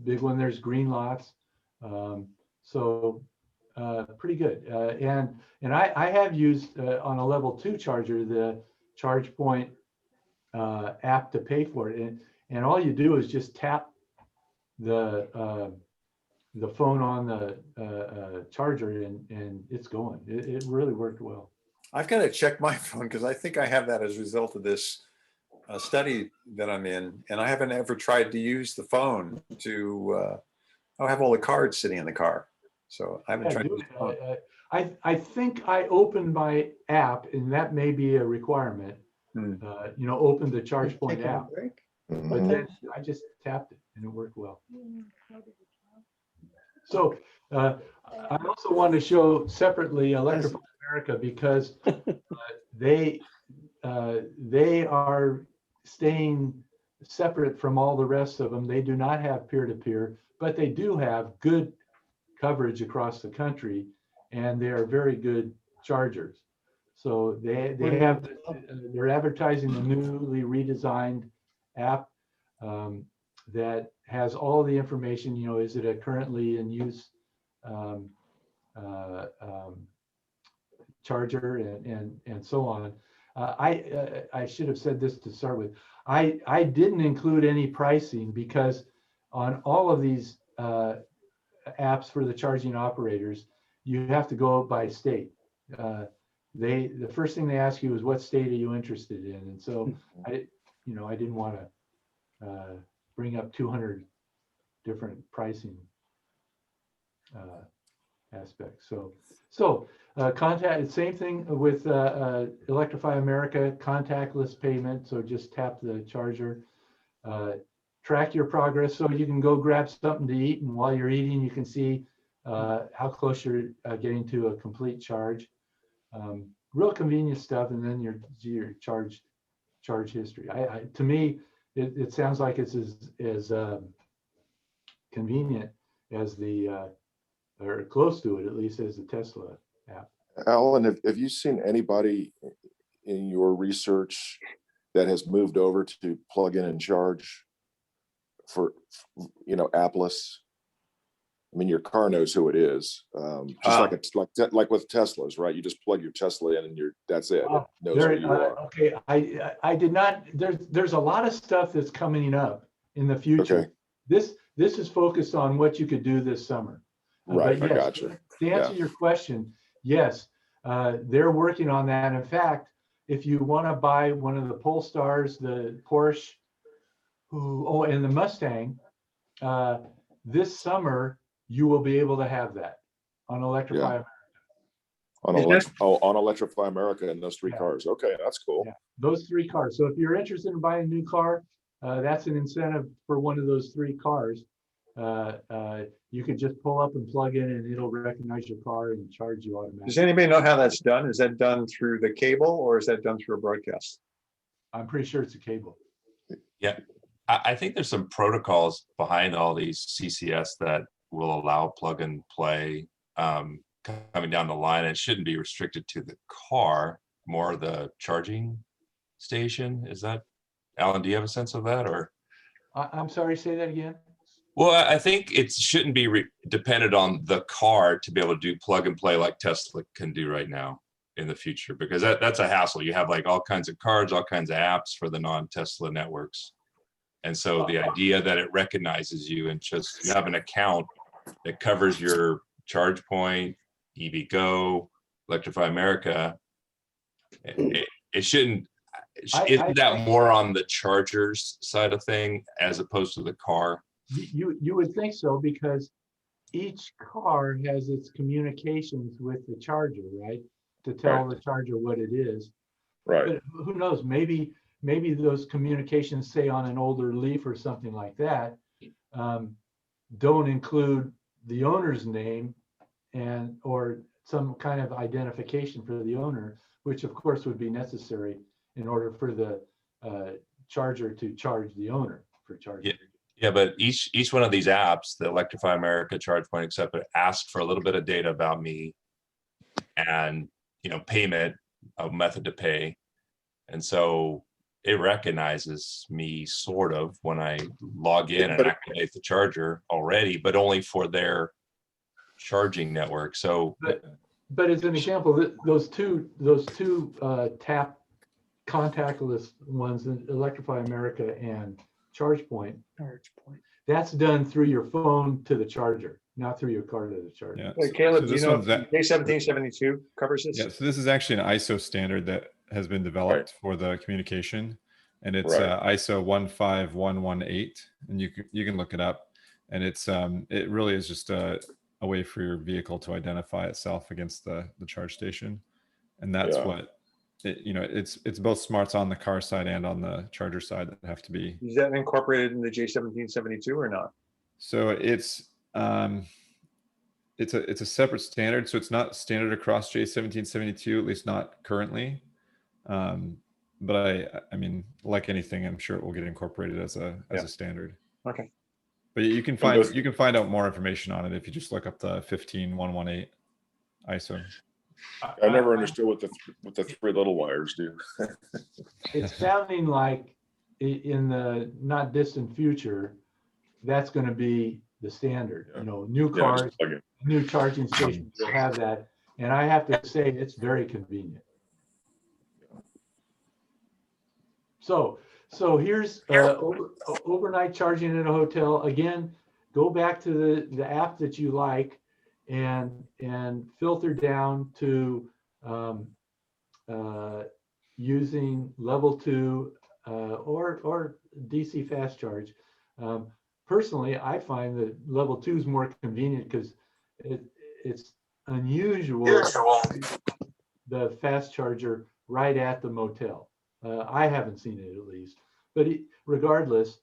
big one. There's Green Lots. So pretty good. And I have used on a level 2 charger the ChargePoint app to pay for it, and all you do is just tap the phone on the charger and it's going. It really worked well. I've got to check my phone because I think I have that as a result of this study that I'm in, and I haven't ever tried to use the phone to. I have all the cards sitting in the car, so I haven't tried to use the phone. I think I opened my app, and that may be a requirement. Open the ChargePoint app. But then I just tapped it and it worked well. So I also want to show separately Electrify America because they are staying separate from all the rest of them. They do not have peer-to-peer, but they do have good coverage across the country, and they are very good chargers. So they're advertising a newly redesigned app that has all the information. Is it a currently in use charger and so on. I should have said this to start with. I didn't include any pricing because on all of these apps for the charging operators, you have to go by state. The first thing they ask you is what state are you interested in, and so I didn't want to bring up 200 different pricing aspects. So contact, same thing with Electrify America, contactless payment. So just tap the charger, track your progress so you can go grab something to eat, and while you're eating you can see how close you're getting to a complete charge. Real convenient stuff, and then your charge history. To me, it sounds like it's as convenient as or close to it, at least, as the Tesla app. Alan, have you seen anybody in your research that has moved over to plug in and charge for, appless. I mean, your car knows who it is. Just like with Teslas, right? You just plug your Tesla in and that's it. It knows who you are. Okay, I did not, there's a lot of stuff that's coming up in the future. Okay. This is focused on what you could do this summer. Right, But I yes, gotcha. to answer your question, yes, they're working on that. In fact, if you want to buy one of the Polestars, the Porsche, and the Mustang, this summer, you will be able to have that on Electrify America. On Electrify America in those three cars. Okay, that's cool. Yeah, those three cars. So if you're interested in buying a new car, that's an incentive for one of those three cars. You could just pull up and plug in and it'll recognize your car and charge you automatically. Does anybody know how that's done? Is that done through the cable or is that done through a broadcast? I'm pretty sure it's a cable. Yeah, I think there's some protocols behind all these CCS that will allow plug and play coming down the line. It shouldn't be restricted to the car, more the charging station. Is that, Alan, do you have a sense of that? Or I'm sorry, say that again. well, I think it shouldn't be dependent on the car to be able to do plug and play like Tesla can do right now in the future, because that's a hassle. You have like all kinds of cards, all kinds of apps for the non-Tesla networks. And so the idea that it recognizes you and just you have an account that covers your charge point, EVgo, Electrify America, it shouldn't, isn't that more on the chargers side of thing as opposed to the car? You would think so, because each car has its communications with the charger, right? To tell the charger what it is. Right. But who knows? Maybe those communications, say on an older Leaf or something like that, don't include the owner's name or some kind of identification for the owner, which of course would be necessary in order for the charger to charge the owner for charging. Yeah, but each one of these apps, the Electrify America, ChargePoint, etc., ask for a little bit of data about me and payment, a method to pay. And so it recognizes me sort of when I log in and activate the charger already, but only for their charging network. So but as an example, those two tap contactless ones, Electrify America and ChargePoint, that's done through your phone to the charger, not through your car to the charger. Yeah. Wait, Caleb, So do you this know one's that- J1772 covers this? Yeah, so this is actually an ISO standard that has been developed for the communication, and it's ISO 15118, and you can look it up, and it's it really is just a way for your vehicle to identify itself against the charge station, and that's what it's both smarts on the car side and on the charger side that have to be. Is that incorporated in the J1772 or not? So it's a separate standard, so it's not standard across J1772, at least not currently. But I mean, like anything, I'm sure it will get incorporated as a standard. Okay. But you can find out more information on it if you just look up the 15118 ISO. I never understood what the three little wires do. It's sounding like in the not distant future, that's going to be the standard. New cars, new charging stations will have that, and I have to say it's very convenient. So here's overnight charging at a hotel. Again, go back to the app that you like and filter down to using level 2 or DC fast charge. Personally, I find that level 2 is more convenient because it's unusual the fast charger right at the motel. I haven't seen it, at least, but regardless,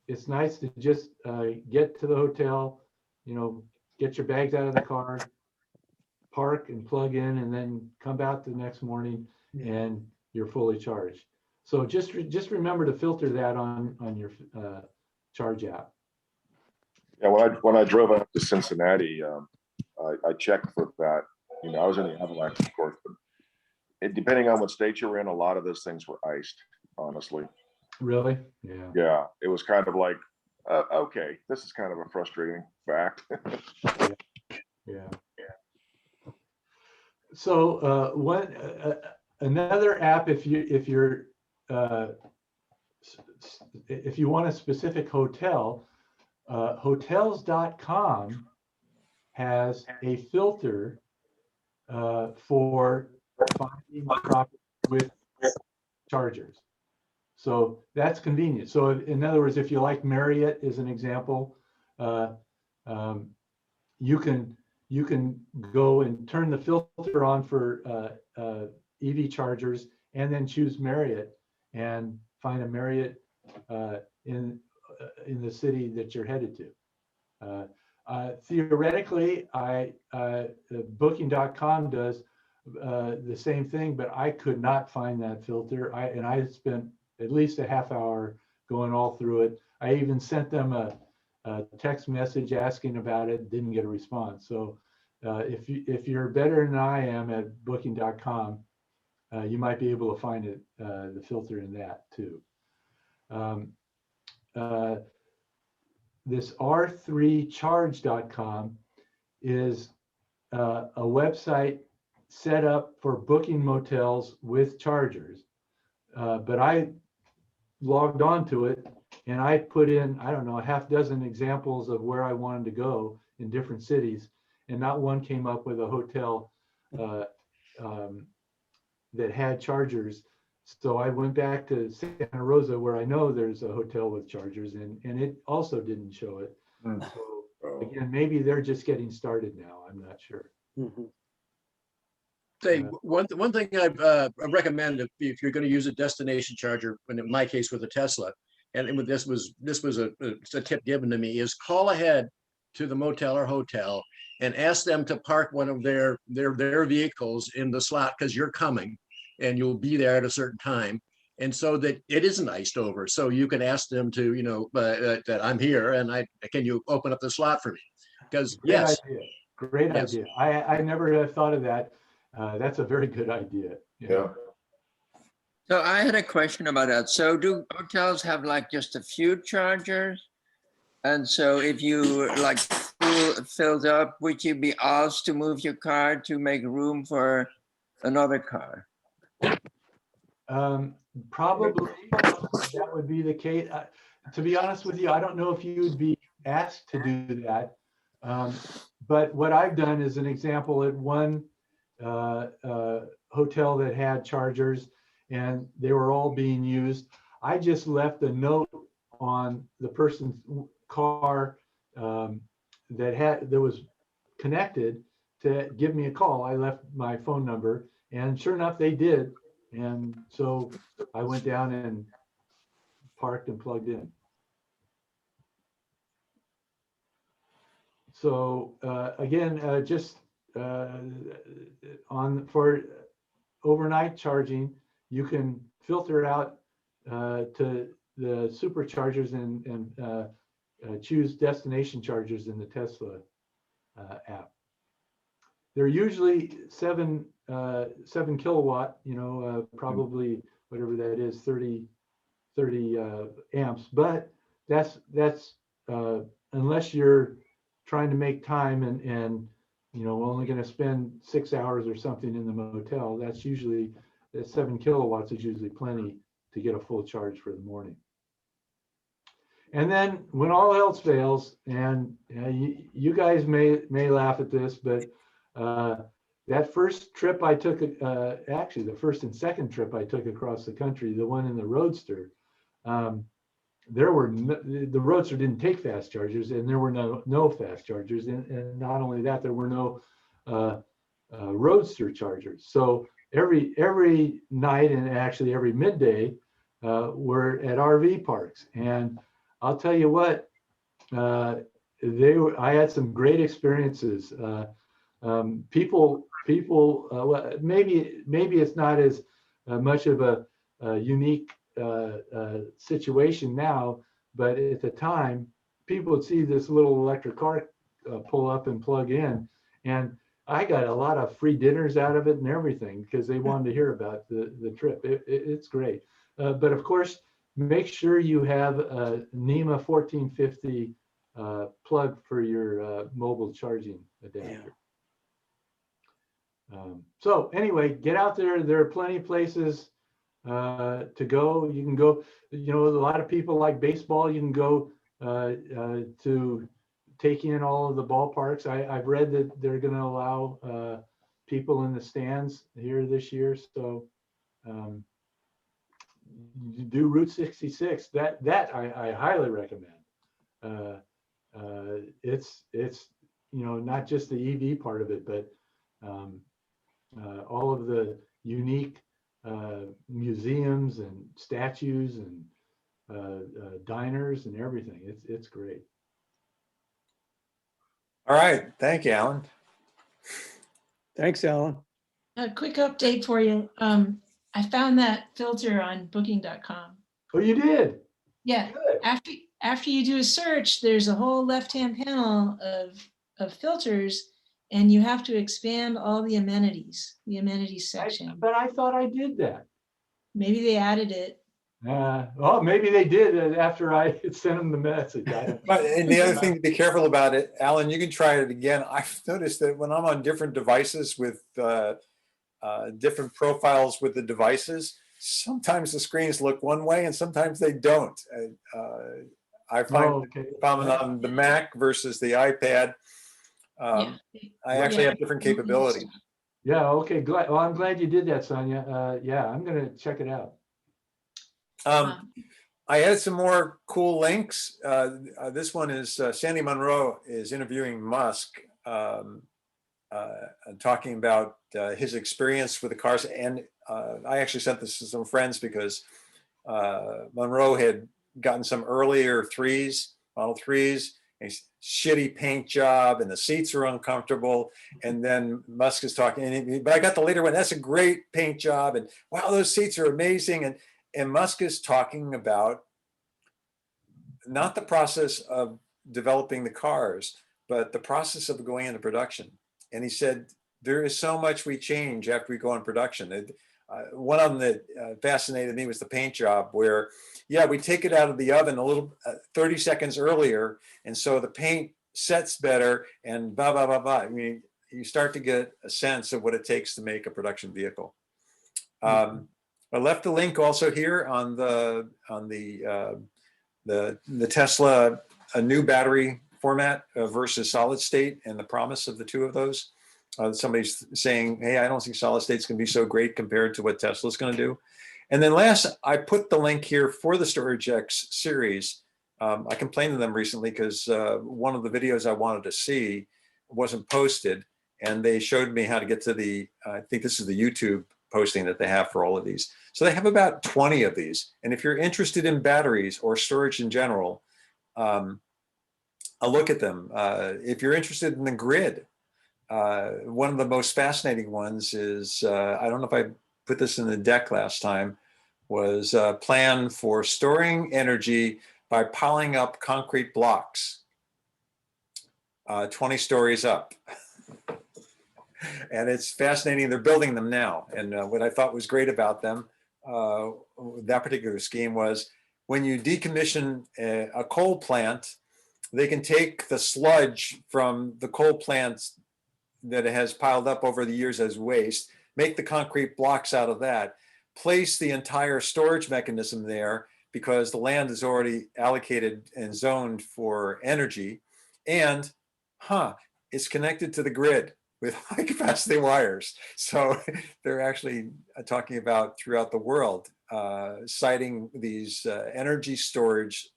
it's nice to just get to the hotel, get your bags out of the car, park and plug in, and then come out the next morning and you're fully charged. So just remember to filter that on your charge app. Yeah, when I drove up to Cincinnati, I checked for that. I was in the Avalanche, of course, but depending on what state you're in, a lot of those things were iced, honestly. Really? Yeah. Yeah, it was kind of like, okay, this is kind of a frustrating fact. Yeah. So another app, if you want a specific hotel, hotels.com has a filter for finding property with chargers. So that's convenient. So in other words, if you like Marriott as an example, you can go and turn the filter on for EV chargers, and then choose Marriott and find a Marriott in the city that you're headed to. Theoretically, Booking.com does the same thing, but I could not find that filter. I spent at least a half hour going all through it. I even sent them a text message asking about it, didn't get a response. So if you're better than I am at Booking.com, you might be able to find it, the filter in that too. This r3charge.com is a website set up for booking motels with chargers. But I logged on to it and I put in, I don't know, a half dozen examples of where I wanted to go in different cities, and not one came up with a hotel that had chargers. So I went back to Santa Rosa, where I know there's a hotel with chargers, and it also didn't show it. So again, maybe they're just getting started now. I'm not sure. Say one thing I recommend if you're going to use a destination charger, and in my case with a Tesla, and this was a tip given to me, is call ahead to the motel or hotel and ask them to park one of their vehicles in the slot, because you're coming and you'll be there at a certain time, and so that it isn't iced over. So you can ask them to, that I'm here and can you open up the slot for me? Because yes, Great idea. I never have thought of that. That's a very good idea. Yeah. So I had a question about that. So do hotels have like just a few chargers? And so if you like filled up, would you be asked to move your car to make room for another car? Probably that would be the case. To be honest with you, I don't know if you would be asked to do that. But what I've done is an example at one hotel that had chargers and they were all being used. I just left a note on the person's car that was connected to give me a call. I left my phone number, and sure enough, they did. And so I went down and parked and plugged in. So again, just for overnight charging, you can filter out to the superchargers and choose destination chargers in the Tesla app. They're usually 7 kilowatt, probably whatever that is, 30 amps. But that's unless you're trying to make time and only going to spend 6 hours or something in the motel, that's usually, that 7 kilowatts is usually plenty to get a full charge for the morning. And then when all else fails, and you guys may laugh at this, but that first trip I took, actually the first and second trip I took across the country, the one in the Roadster, the Roadster didn't take fast chargers, and there were no fast chargers, and not only that, there were no Roadster chargers. So every night and actually every midday, we're at RV parks, and I'll tell you what, I had some great experiences. People, maybe it's not as much of a unique situation now, but at the time, people would see this little electric car pull up and plug in, and I got a lot of free dinners out of it and everything because they wanted to hear about the trip. It's great, but of course, make sure you have a NEMA 1450 plug for your mobile charging adapter. So anyway, get out there. There are plenty of places to go. You can go, you know, a lot of people like baseball. You can go to take in all of the ballparks. I've read that they're going to allow people in the stands here this year. So you do Route 66. That I highly recommend. It's you know, not just the EV part of it, but all of the unique museums and statues and diners and everything. It's great. All right, thank you, Alan. Thanks, Alan. A quick update for you. I found that filter on booking.com. Oh, you did? Yeah. After you do a search, there's a whole left-hand panel of filters, and you have to expand all the amenities section. But I thought I did that. Maybe they added it. Oh, maybe they did after I sent them the message. But and the other thing to be careful about it, Alan, you can try it again. I've noticed that when I'm on different devices with different profiles with the devices, sometimes the screens look one way and sometimes they don't. I find if I'm on the Mac versus the iPad, I actually have different capabilities. Yeah, okay, glad. Well, I'm glad you did that, Sonia. Yeah, I'm gonna check it out. I added some more cool links. This one is Sandy Munro is interviewing Musk, talking about his experience with the cars. And I actually sent this to some friends because Munro had gotten some earlier Model 3s, a shitty paint job, and the seats are uncomfortable. And then Musk is talking, but I got the later one. That's a great paint job, and wow, those seats are amazing. And Musk is talking about not the process of developing the cars, but the process of going into production. And he said, there is so much we change after we go in production. One of them that fascinated me was the paint job where, yeah, we take it out of the oven a little 30 seconds earlier. And so the paint sets better and blah, blah, blah, blah. I mean, you start to get a sense of what it takes to make a production vehicle. I left the link also here on the Tesla, a new battery format versus solid state and the promise of the two of those. Somebody's saying, hey, I don't think solid state's gonna be so great compared to what Tesla's gonna do. And then last, I put the link here for the StorageX series. I complained to them recently because one of the videos I wanted to see wasn't posted, and they showed me how to get to the, I think this is the YouTube posting that they have for all of these. So they have about 20 of these. And if you're interested in batteries or storage in general, I'll look at them. If you're interested in the grid, one of the most fascinating ones is, I don't know if I put this in the deck last time, was a plan for storing energy by piling up concrete blocks, 20 stories up. And it's fascinating. They're building them now. And what I thought was great about them, that particular scheme, was when you decommission a coal plant, they can take the sludge from the coal plants that it has piled up over the years as waste, make the concrete blocks out of that, place the entire storage mechanism there because the land is already allocated and zoned for energy, and it's connected to the grid with high capacity wires. So they're actually talking about throughout the world, citing these energy storage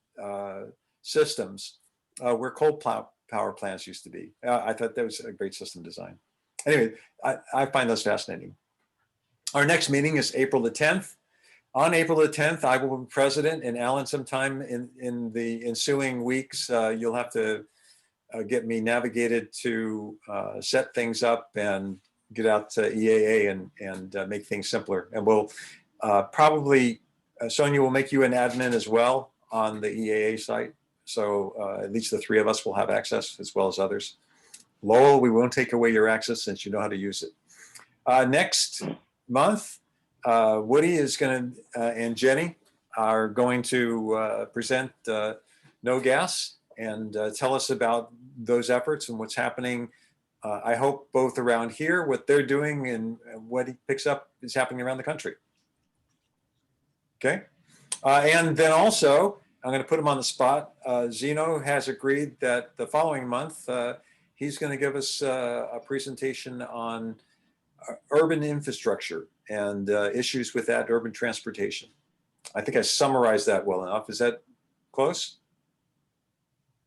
systems where coal power plants used to be. I thought that was a great system design. Anyway, I find those fascinating. Our next meeting is April the 10th. On April the 10th, I will be president, and Alan, sometime in the ensuing weeks, you'll have to get me navigated to set things up and get out to EAA and make things simpler. And we'll probably, Sonia will make you an admin as well on the EAA site. So at least the three of us will have access as well as others. Lowell, we won't take away your access since you know how to use it. Next month, Woody is going to, and Jenny are going to present No Gas and tell us about those efforts and what's happening. I hope both around here, what they're doing, and what he picks up is happening around the country. Okay. And then also, I'm going to put him on the spot. Zeno has agreed that the following month, he's going to give us a presentation on urban infrastructure and issues with that, urban transportation. I think I summarized that well enough. Is that close?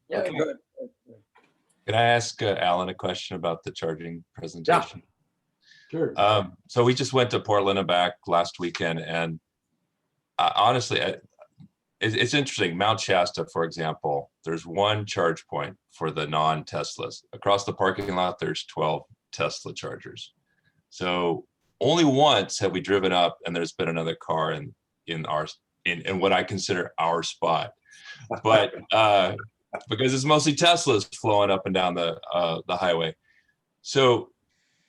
Yeah, Okay. good. Can I ask Alan a question about the charging presentation? Sure. So we just went to Portland and back last weekend, and honestly, it's interesting. Mount Shasta, for example, there's one charge point for the non-Teslas. Across the parking lot, there's 12 Tesla chargers. So only once have we driven up and there's been another car in what I consider our spot. But because it's mostly Teslas flowing up and down the highway. So,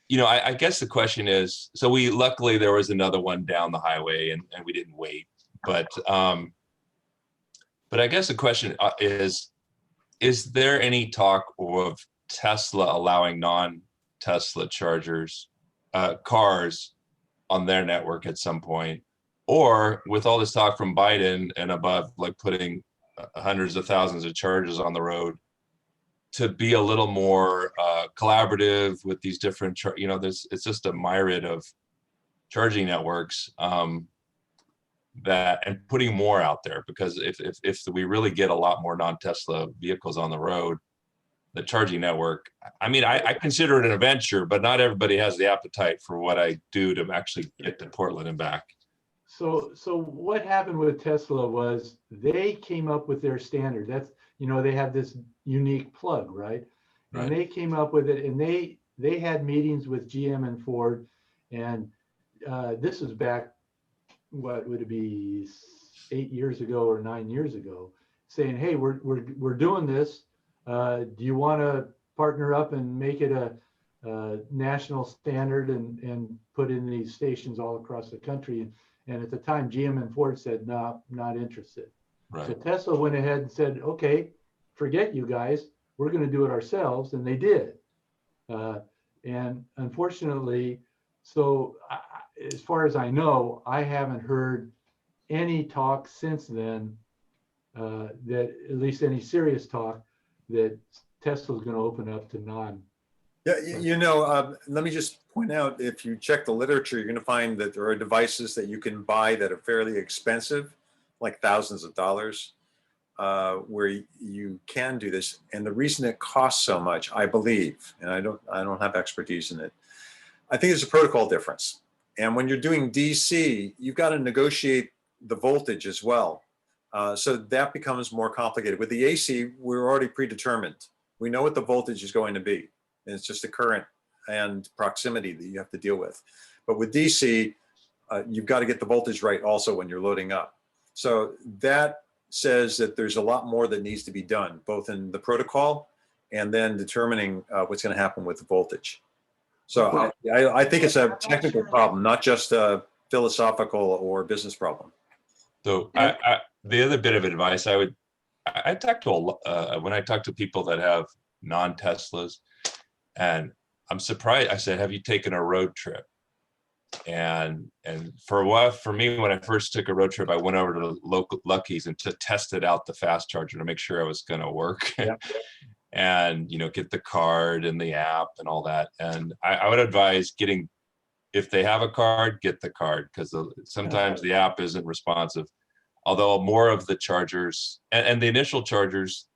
you know, I guess the question is, so luckily there was another one down the highway and we didn't wait. But I guess the question is there any talk of Tesla allowing non-Tesla chargers, cars on their network at some point? Or with all this talk from Biden and above, like putting hundreds of thousands of chargers on the road, to be a little more collaborative with these different, it's just a myriad of charging networks and putting more out there, because if we really get a lot more non-Tesla vehicles on the road, the charging network, I mean, I consider it an adventure, but not everybody has the appetite for what I do to actually get to Portland and back. So what happened with Tesla was they came up with their standard. That's, they have this unique plug, right? And they came up with it, and they had meetings with GM and Ford, and this was back, what would it be, 8 years ago or 9 years ago, saying, hey, we're doing this. Do you want to partner up and make it a national standard and put in these stations all across the country? And at the time, GM and Ford said, no, not interested. Right. So Tesla went ahead and said, okay, forget you guys, we're going to do it ourselves. And they did. And unfortunately, so as far as I know, I haven't heard any talk since then, that at least any serious talk that Tesla is going to open up to non. Yeah, let me just point out, if you check the literature, you're going to find that there are devices that you can buy that are fairly expensive, like thousands of dollars, where you can do this. And the reason it costs so much, I believe, and I don't have expertise in it, I think there's a protocol difference. And when you're doing DC, you've got to negotiate the voltage as well. So that becomes more complicated. With the AC, we're already predetermined. We know what the voltage is going to be. And it's just the current and proximity that you have to deal with. But with DC, you've got to get the voltage right also when you're loading up. So that says that there's a lot more that needs to be done, both in the protocol and then determining what's going to happen with the voltage. So I think it's a technical problem, not just a philosophical or business problem. So the other bit of advice I talk to when I talk to people that have non-Teslas, and I'm surprised. I said, have you taken a road trip? And for a while, for me, when I first took a road trip, I went over to local Lucky's and tested out the fast charger to make sure I was going to work. Yeah. And get the card and the app and all that. And I would advise if they have a card, get the card, because sometimes the app isn't responsive. Although more of the chargers and the initial chargers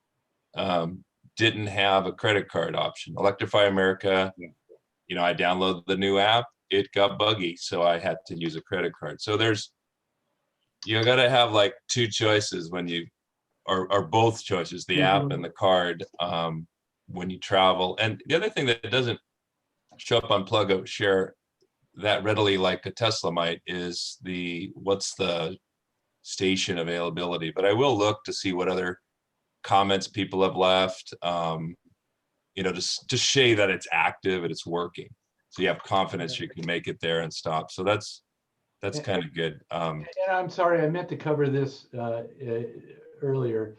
didn't have a credit card option. Electrify America, I downloaded the new app, it got buggy, so I had to use a credit card. So you got to have like two choices or both choices, the app and the card, when you travel. And the other thing that doesn't show up on Plug Up Share that readily like a Tesla might is what's the station availability. But I will look to see what other comments people have left, to show that it's active and it's working. So you have confidence you can make it there and stop. So that's that's kind of good. And I'm sorry, I meant to cover this earlier.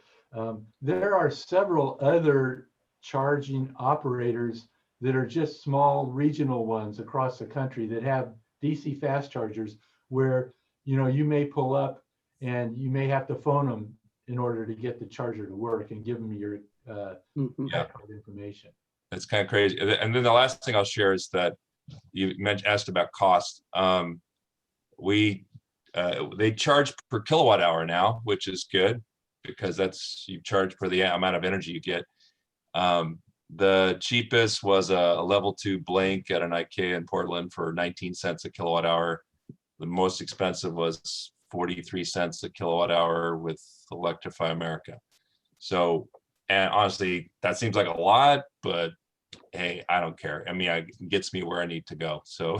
There are several other charging operators that are just small regional ones across the country that have DC fast chargers where, you know, you may pull up and you may have to phone them in order to get the charger to work and give them your credit card information. It's kind of crazy. And then the last thing I'll share is that you asked about cost. They charge per kilowatt hour now, which is good because that's, you charge for the amount of energy you get. The cheapest was a level 2 Blink at an IKEA in Portland for 19 cents a kilowatt hour. The most expensive was 43 cents a kilowatt hour with Electrify America. So, and honestly, that seems like a lot, but hey, I don't care. I mean, it gets me where I need to go. So,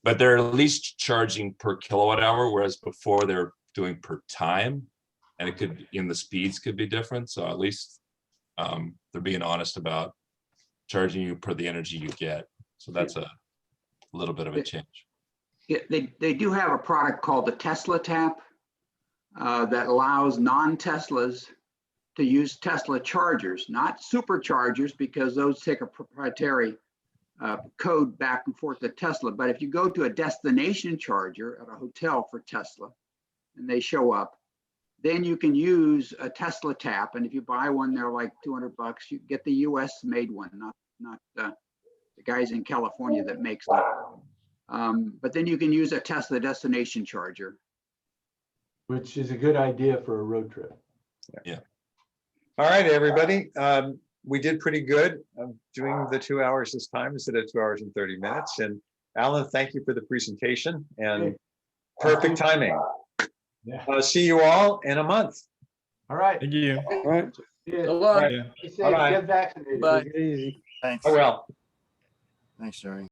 but they're at least charging per kilowatt hour, whereas before they're doing per time, and it could, the speeds could be different. So at least they're being honest about charging you per the energy you get. So that's a little bit of a change. Yeah, they do have a product called the Tesla Tap that allows non-Teslas to use Tesla chargers, not superchargers, because those take a proprietary code back and forth to Tesla. But if you go to a destination charger at a hotel for Tesla and they show up, then you can use a Tesla Tap. And if you buy one, they're like $200. You get the US made one, not the guys in California that makes them. But then you can use a Tesla destination charger. Which is a good idea for a road trip. Yeah. All right, everybody. We did pretty good doing the 2 hours this time instead of 2 hours and 30 minutes. And Alan, thank you for the presentation and perfect timing. Yeah. See you all in a month. All right. Thank you. All right. Good luck. Be safe, Bye-bye. get vaccinated. Bye. Thanks. Oh, well. Thanks, Jerry.